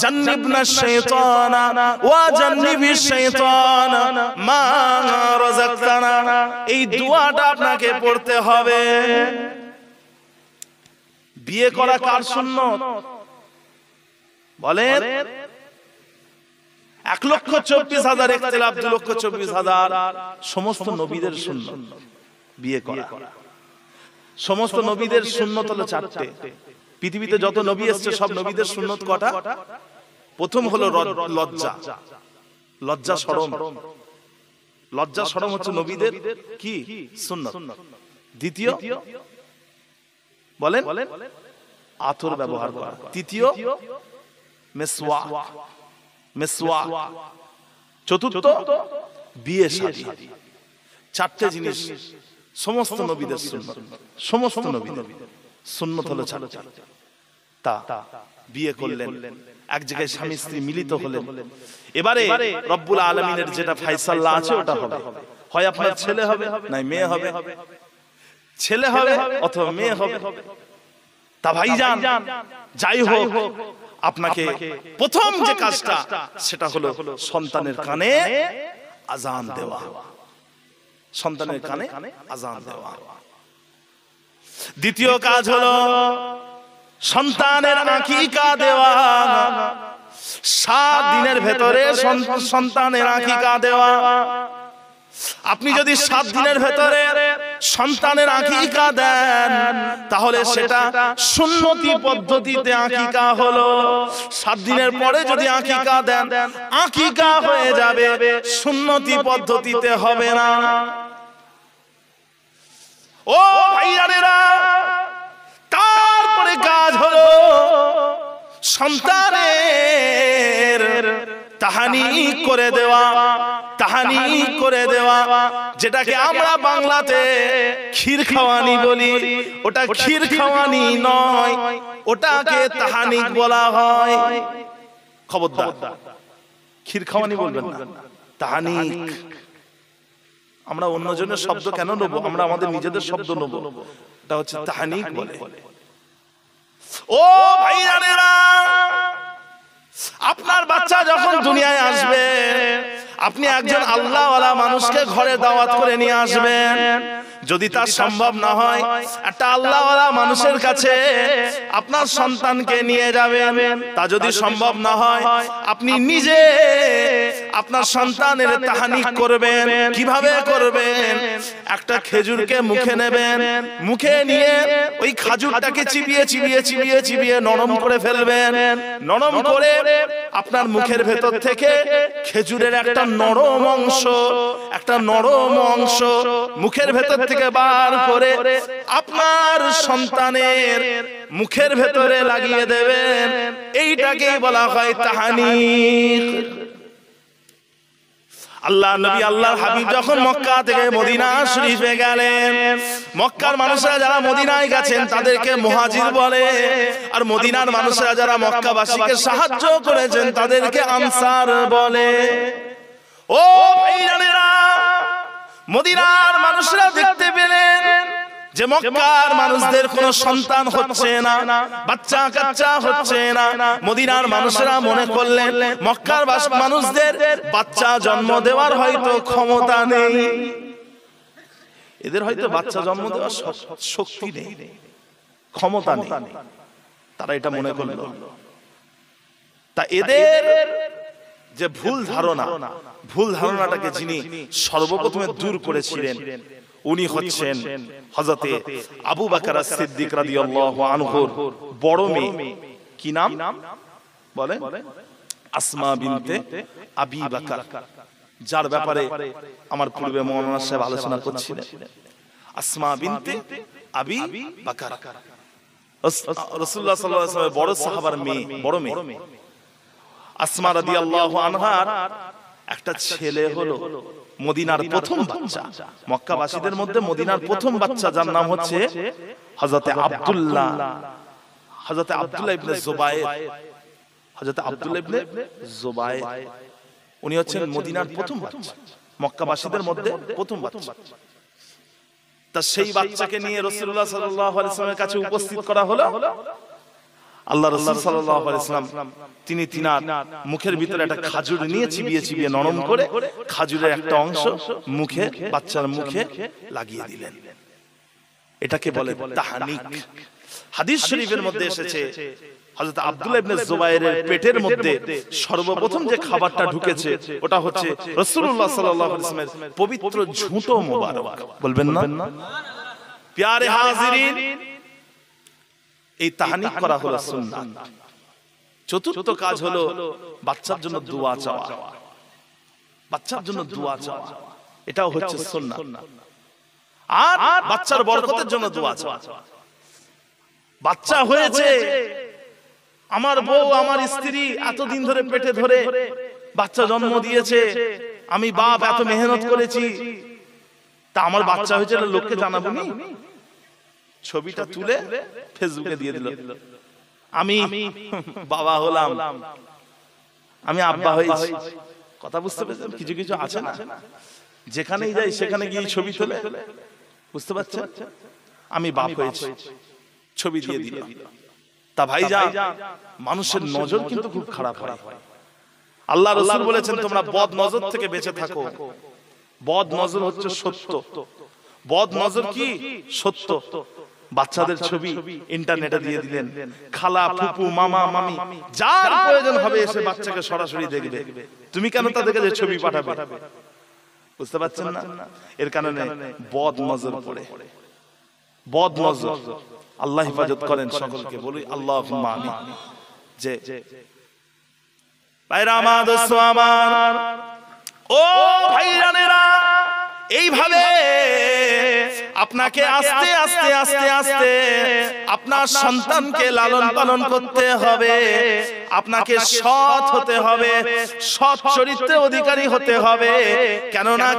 জান্নিবনা শাইতানা ওয়া জান্নিবিশ শাইতানা মা রাযাকতানা। এই দোয়াটা আপনাকে পড়তে হবে। বিয়ে করা কার সুন্নত বলেন? 1,24,000 ইখতিলাফ, 2,24,000 সমস্ত নবীদের সুন্নত বিয়ে করা। সমস্ত নবীদের সুন্নত হলো চারটে। পৃথিবীতে যত নবী এসেছে সব নবীদের সুন্নত কটা? প্রথম হলো লজ্জা শরম। লজ্জা শরম হচ্ছে নবীদের কি সুন্নত। দ্বিতীয় বলেন আতর ব্যবহার করা। তৃতীয় মেসওয়াক। চতুর্থ বিয়ে শাদী। চারটে জিনিস সমস্ত নবীদের সুন্নত। সমস্ত নবীদের সুন্নত হলো চারটে। তা বিয়ে করলেন, এক জায়গায় স্বামী স্ত্রী মিলিত হলেন। এবারে রব্বুল আলামিনের যেটা ফয়সালা আছে ওটা হবে। হয় আপনার ছেলে হবে, নাই মেয়ে হবে। ছেলে হবে অথবা মেয়ে হবে। তা ভাইজান যাই হোক, আপনাকে প্রথম যে কাজটা সেটা হলো সন্তানের কানে আযান দেওয়া। সন্তানের কানে আযান দেওয়া। দ্বিতীয় কাজ হলো সন্তানের আকিকা দেওয়া। 7 দিনের ভেতরে সন্তানের আকিকা দেওয়া। আপনি যদি 7 দিনের ভেতরে সন্তানের আকিকা দেন তাহলে সেটা সুন্নতি পদ্ধতিতে আকিকা হলো। 7 দিনের পরে যদি আকিকা দেন আকিকা হয়ে যাবে, সুন্নতি পদ্ধতিতে হবে না। ও ভাইয়ারেরা, তারপরে কাজ হলো সন্তানের তাহানিক করে দেওয়া। তাহানিক করে দেওয়া, যেটাকে আমরা বাংলাতে ক্ষীর খাওয়ানি বলি। ওটা ক্ষীর খাওয়ানি নয়, ওটাকে তাহানিক বলা হয়। খবরদার ক্ষীর খাওয়ানি বলবেন না, তাহানিক। আমরা অন্যজনের শব্দ কেন নেব, আমরা আমাদের নিজেদের শব্দ নেব। এটা হচ্ছে তাহনিক বলে। ও ভাইরানেরা, আপনার বাচ্চা যখন দুনিয়ায় আসবে, আপনি একজন আল্লাহওয়ালা মানুষকে ঘরে দাওয়াত করে নিয়ে আসবেন। যদি তা সম্ভব না হয়, একটা আল্লাহওয়ালা মানুষের কাছে আপনার সন্তানকে নিয়ে যাবেন। তা যদি সম্ভব না হয়, আপনি নিজে আপনার সন্তানের তাহনিক করবেন। কিভাবে করবেন? একটা খেজুরকে মুখে নেবেন, মুখে নিয়ে ওই খাজুরটাকে চিবিয়ে চিবিয়ে চিবিয়ে চিবিয়ে নরম করে ফেলবেন। নরম করে আপনার মুখের ভেতর থেকে খেজুরের একটা নরম অংশ মুখের ভেতর থেকে বার করে আপনার সন্তানের মুখের ভেতরে লাগিয়ে দেবেন। এইটাকেই বলা হয় তাহনিক। আল্লাহ নবী আল্লাহর হাবিব যখন মক্কা থেকে মদিনা শরীফে গেলেন, মক্কার মানুষরা যারা মদিনায় গেছেন তাদেরকে মুহাজির বলে, আর মদিনার মানুষরা যারা মক্কাবাসীকে সাহায্য করেছেন তাদেরকে আনসার বলে। ও ভাইরানেরা, মদিনার মানুষরা দেখতে পেলেন যে মক্কার মানুষদের কোনো সন্তান হচ্ছে না, বাচ্চা কাচ্চা হচ্ছে না। মদিনার মানুষরা মনে করলেন মক্কার মানুষদের বাচ্চা জন্ম দেওয়ার হয়তো ক্ষমতা নেই, এদের হয়তো বাচ্চা জন্ম দেওয়ার শক্তি নেই, ক্ষমতা নেই। তারা এটা মনে করল। তা এদের যে ভুল ধারণাটাকে যিনি সর্বপ্রথমে দূর করেছিলেন উনি হচ্ছেন হযরতে আবু বকর সিদ্দিক রাদিয়াল্লাহু আনহুর বড় মেয়ে। কি নাম বলেন? আসমা বিনতে আবি বকর, যার ব্যাপারে আমার পূর্বে মাওলানা সাহেব আলোচনা করছিলেন। আসমা বিনতে আবি বকর রাসূলুল্লাহ সাল্লাল্লাহু আলাইহি ওয়াসাল্লামের বড় সাহাবার মেয়ে, বড় মেয়ে। আসমা রাদিয়াল্লাহু আনহার একটা ছেলে হলো মদিনার প্রথম বাচ্চা। মক্কাবাসীদের মধ্যে মদিনার প্রথম বাচ্চা যার নাম হচ্ছে হযরতে আব্দুল্লাহ ইবনে জুবায়ের। উনি হচ্ছেন মদিনার প্রথম বাচ্চা, মক্কাবাসীদের মধ্যে প্রথম বাচ্চা। তা সেই বাচ্চাকে নিয়ে রাসূলুল্লাহ সাল্লাল্লাহু আলাইহি ওয়াসাল্লামের কাছে উপস্থিত করা হলো। আল্লাহ রাসূল সাল্লাল্লাহু আলাইহি ওয়াসাল্লাম তিনি তিনার মুখের ভিতরে একটা খাজুর নিয়ে চিবিয়ে চিবিয়ে নরম করে খাজুরের একটা অংশ মুখে, বাচ্চার মুখে লাগিয়ে দিলেন। এটাকে বলে তাহনিক। হাদিস শরীফের মধ্যে এসেছে হযরত আব্দুল্লাহ ইবনে জুবায়েরের পেটের মধ্যে সর্বপ্রথম যে খাবারটা ঢুকেছে ওটা হচ্ছে রাসূলুল্লাহ সাল্লাল্লাহু আলাইহি ওয়াসাল্লামের পবিত্র ঝুঁটো মোবারক। বলবেন না? প্যারে হাজিরিন, এই তাহনিক করা হলো সুন্নাত। চতুর্থ কাজ হলো বাচ্চার জন্য দোয়া চাওয়া। বাচ্চার জন্য দোয়া চাওয়া, এটাও হচ্ছে সুন্নাত। আর বাচ্চার বরকতের জন্য দোয়া চাওয়া। বাচ্চা হয়েছে, আমার বউ আমার স্ত্রী এতদিন ধরে পেটে ধরে বাচ্চা জন্ম দিয়েছে, আমি বাপ এত মেহনত করেছি, তা আমার বাচ্চা হয়েছে লোককে জানাবো নি? ছবিটা তুলে ফেসবুকে দিয়ে দিল, আমি বাবা হলাম, আমি আব্বা হয়েছি। কথা বুঝতে পেরেছেন? কিছু কিছু আছে না, যেখানেই যাই সেখানে গিয়ে ছবি তোলে। বুঝতে পারছেন? আমি বাপ হয়েছি, ছবি দিয়ে দিল। তা ভাইজান, মানুষের নজর কিন্তু খুব খারাপ হয়। আল্লাহ রাসূল বলেছেন তোমরা বদ নজর থেকে বেঁচে থাকো। বদ নজর হচ্ছে সত্য। বদ নজর কি? সত্য। বাচ্চাদের ছবি ইন্টারনেটে দিয়ে দিলেন, খালা ফুপু মামা মামি যার প্রয়োজন হবে এসে বাচ্চাকে সরাসরি দেখবে। তুমি কেন তাদেরকে যে ছবি পাঠাবে? বুঝতে পারছেন না? এর কারণে বদ নজর পড়ে। বদ নজর, আল্লাহ হেফাজত করেন সকলকে। বলি আল্লাহুম্মা আমিন। যে ভাইরা আমার, দোস্ত আমার, ও ভাইরানেরা, এইভাবে আপনাকে আস্তে আস্তে আস্তে আস্তে আপনার সন্তানকে লালন পালন করতে হবে। আপনাকে সৎ হতে হবে, সৎ চরিত্রের অধিকারী হতে হবে। কেননা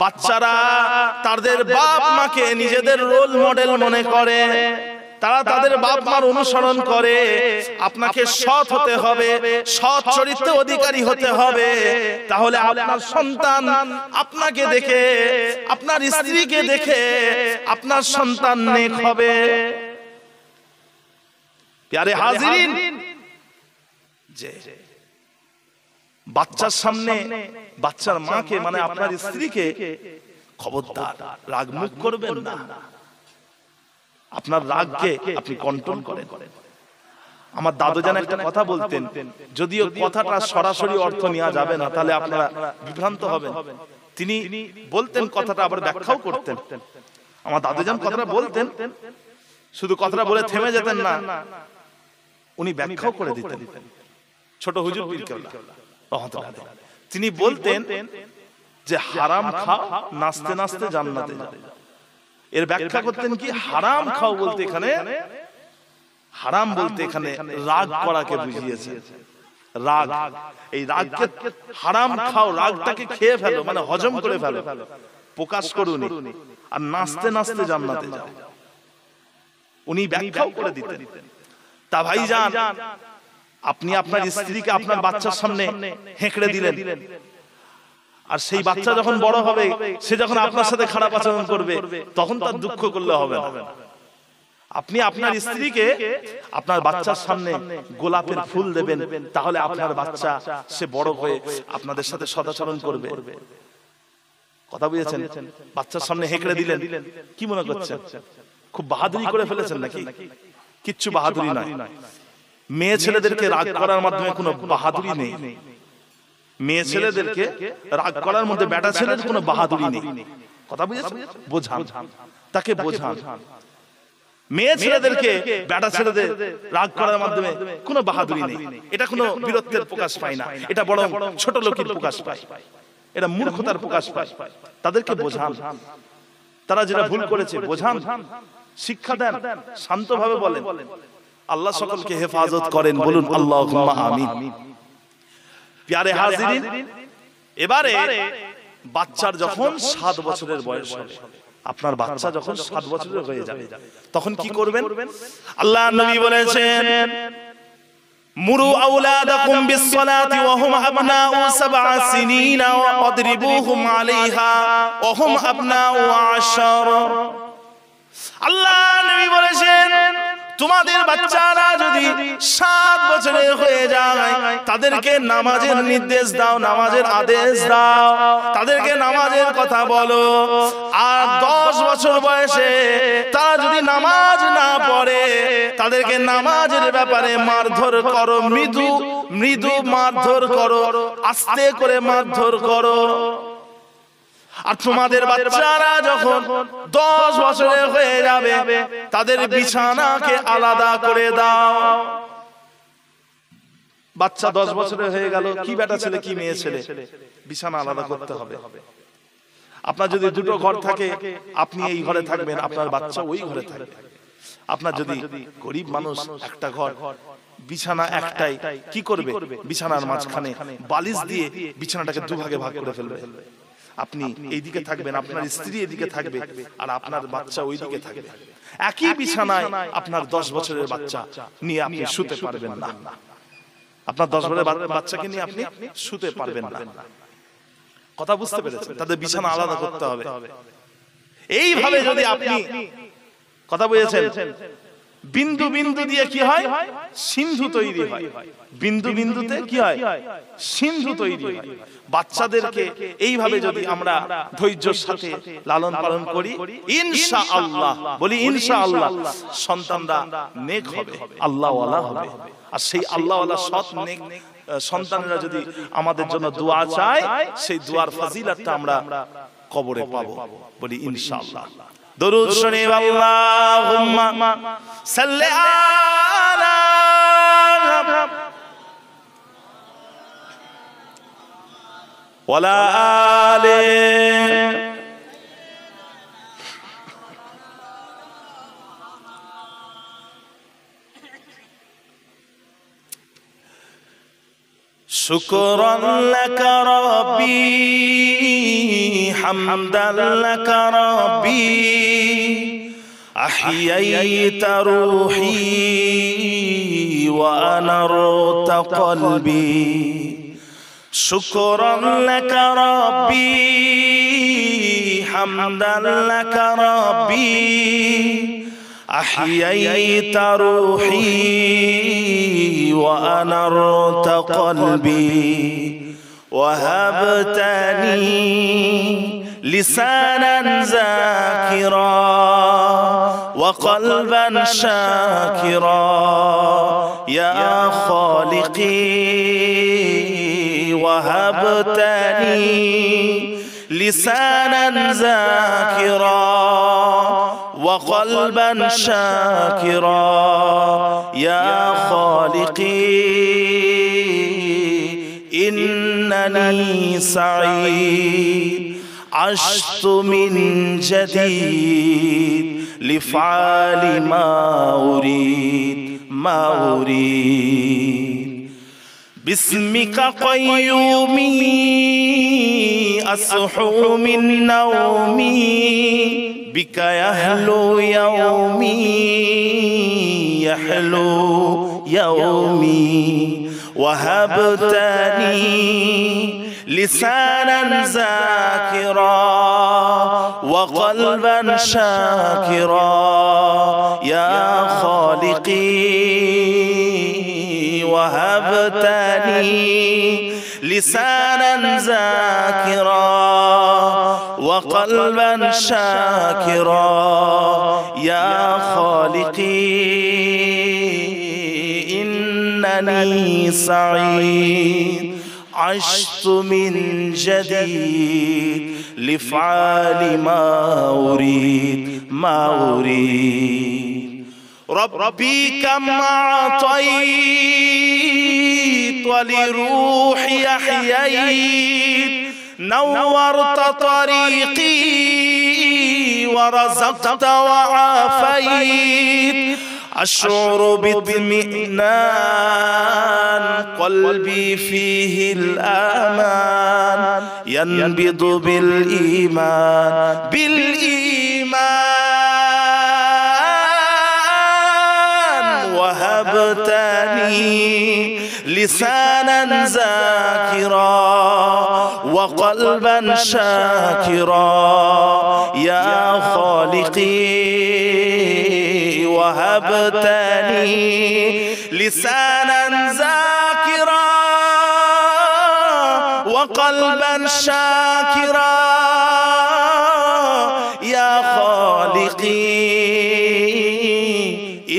বাচ্চারা তাদের বাপ মাকে নিজেদের রোল মডেল মনে করে। তারা তাদের বাপ মার অনুসরণ করে। আপনাকে সৎ হতে হবে, সৎ চরিত্রের অধিকারী হতে হবে, তাহলে আপনার সন্তান আপনাকে দেখে, আপনার স্ত্রীকে দেখে আপনার সন্তান নেক হবে। প্যারে হাজিরিন, যে বাচ্চার সামনে বাচ্চার মাকে মানে আপনার স্ত্রীকে খবরদার রাগ মুখ করবেন না। আপনার রাগকে আপনি কন্ট্রোল করেন। আমার দাদু জান একটা কথা বলতেন, যদিও কথাটা সরাসরি অর্থ নেওয়া যাবে না, তাহলে আপনারা বিভ্রান্ত হবেন। তিনি বলতেন কথাটা আবার ব্যাখ্যাও করতেন। আমার দাদু জান কথাটা বলতেন, শুধু কথাটা বলে থেমে যেতেন না, উনি ব্যাখ্যাও করে দিতেন। ছোট হুজুর পীর কেবলা রহমাতুল্লাহ তিনি বলতেন যে হারাম খাও, নাচতে নাচতে জান্নাতে যাবে। এর ব্যাখ্যা করতেন কি, হারাম খাও বলতে এখানে, হারাম বলতে এখানে রাগ করাকে বুঝিয়েছে। রাগ, এই রাগকে হারাম খাও, রাগটাকে খেয়ে ফেলো মানে হজম করে ফেলো, প্রকাশ করুনি। আর নাচতে নাচতে জান্নাতে যাও, উনি ব্যাখ্যাও করে দিতেন। তা ভাইজান, আপনি আপনার স্ত্রীকে আপনার বাচ্চার সামনে হেঁকড়ে দিলেন, আর সেই বাচ্চা যখন বড় হবে, সে যখন আপনার সাথে খারাপ আচরণ করবে, তখন তার দুঃখ করলে হবে না। আপনি আপনার স্ত্রীকে আপনার বাচ্চার সামনে গোলাপের ফুল দেবেন, তাহলে আপনার বাচ্চা সে বড় হয়ে আপনাদের সাথে সদাচরণ করবে। কথা বুঝেছেন? বাচ্চার সামনে হেঁকড়ে দিলেন, কি মনে করছেন খুব বাহাদুরি করে ফেলেছেন নাকি? কিচ্ছু বাহাদুরি নয়। মেয়ে ছেলেদেরকে রাগ করার মাধ্যমে কোনো বাহাদুরি নেই। মেয়ে ছেলেদেরকে রাগ করার মধ্যে বেটা ছেলের কোনো বাহাদুরি নেই। কথা বুঝেছেন? বোঝান, তাকে বোঝান। মেয়ে ছেলেদেরকে বেটা ছেলেদের রাগ করার মাধ্যমে কোনো বাহাদুরি নেই। এটা কোনো বীরত্বের প্রকাশ পায় না, এটা বরং ছোট লোকের প্রকাশ পায়, এটা মূর্খতার প্রকাশ পায়। তাদেরকে বোঝান, তারা যেটা ভুল করেছে বোঝান, শিক্ষা দেন, শান্তভাবে বলেন। আল্লাহ সকলকে হেফাজত করেন, বলুন আল্লাহুম্মা আমিন। প্যারে হাজিরিন, এবারে বাচ্চার যখন 7 বছরের বয়স হবে, আপনার বাচ্চা যখন 7 বছরের হয়ে যাবে, তখন কি করবেন? আল্লাহ নবী বলেছেন, মুরু আওলাদাকুম বিসসালাতি ওয়া হুম আবনাউ 7 সিনিনা ওয়া আদরিবুহুম আলাইহা ওয়া হুম আবনাউ 10। আল্লাহ নবী বলেছেন, তোমাদের বাচ্চারা যদি 7 বছরের হয়ে যায়, তাদেরকে নামাজের নির্দেশ দাও, নামাজের আদেশ দাও, তাদেরকে নামাজের কথা বলো। আর 10 বছর বয়সে তারা যদি নামাজ না পড়ে, তাদেরকে নামাজের ব্যাপারে মারধর করো, মৃদু মৃদু মারধর করো, আস্তে করে মারধর করো। আর তোমাদের বাচ্চারা যখন 10 বছরের হয়ে যাবে, তাদের বিছানাকে আলাদা করে দাও। বাচ্চা 10 বছরের হয়ে গেল, কি বেটা ছেলে কি মেয়ে ছেলে, বিছানা আলাদা করতে হবে। আপনার যদি 2টো ঘর থাকে, আপনি এই ঘরে থাকবেন, আপনার বাচ্চা ওই ঘরে থাকবে। আপনার যদি গরিব মানুষ, একটা ঘর, বিছানা একটাই, কি করবে? বিছানার মাঝখানে বালিশ দিয়ে বিছানাটাকে 2 ভাগে ভাগ করে ফেলবে। আপনি এইদিকে থাকবেন, আপনার স্ত্রী এদিকে থাকবে, আর আপনার বাচ্চা ওইদিকে থাকবে। একই বিছানায় আপনার 10 বছরের বাচ্চা নিয়ে আপনি শুতে পারবেন না। আপনার 10 বছরের বাচ্চাকে নিয়ে আপনি শুতে পারবেন না। কথা বুঝতে পেরেছেন? তাদের বিছানা আলাদা করতে হবে। এইভাবে যদি আপনি, কথা বুঝেছেন, বিন্দু বিন্দু দিয়ে কি হয়? সিন্ধু তৈরি হয়। বিন্দু বিন্দুতে কি হয়? সিন্ধু তৈরি হয়। বাচ্চাদেরকে এইভাবে যদি আমরা ধৈর্যের সাথে লালন পালন করি, ইনশাআল্লাহ, বলি ইনশাআল্লাহ, সন্তানরা নেক হবে, আল্লাহওয়ালা হবে। আর সেই আল্লাহওয়ালা সৎ নেক সন্তানেরা যদি আমাদের জন্য দোয়া চায়, সেই দোয়ার ফজিলতটা আমরা কবরে পাবো, বলি ইনশাআল্লাহ। দরুদ শরীফ, আল্লাহুম্মা সাল্লি আলা ওয়ালা আলি শুকরান লাকা রাব্বি হামদান লাকা রাব্বি أحييت روحي وأنرت قلبي شكرا لك ربي حمدا لك ربي أحييت روحي وأنرت قلبي وهبتني لسانا ذاكرا وقلبا شاكرا يا خالقي وهبتني لسانا ذاكرا وقلبا شاكرا يا خالقي إنني سعيد عشت من جديد لفعال ما أريد باسمك قيومي أصحو من نومي بك يحلو يومي وهبتني لسانا ذاكرا وقلبا شاكرا يا خالقي وهبتني لسانا ذاكرا وقلبا شاكرا يا خالقي إنني سعيد عشت من جديد لفعال ما أريد ربي كم أعطيت ولروحي أحييت نورت طريقي ورزقت وعافيت أشعر باطمئنان قلبي فيه الأمان ينبض بالإيمان وهبتني لسانا ذاكرا وقلبا شاكرا يا خالقي وهبتني لسانا ذاكرا وقلبا شاكرا يا خالقي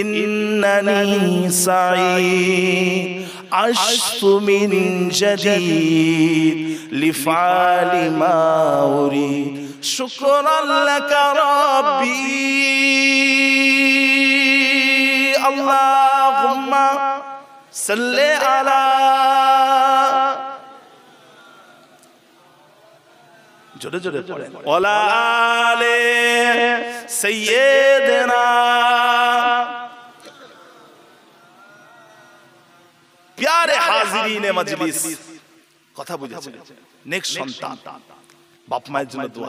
إنني سعيد عشت من جديد لفعال ما أريد شكرا لك ربي اللهم صل على جوڑے جوڑے پڑھیں وعلى آل سیدنا प्यारे हाजिरीन मजलिस कथा बुझेছেন नेक्स्ट সন্তান বাপ মায়ের জন্য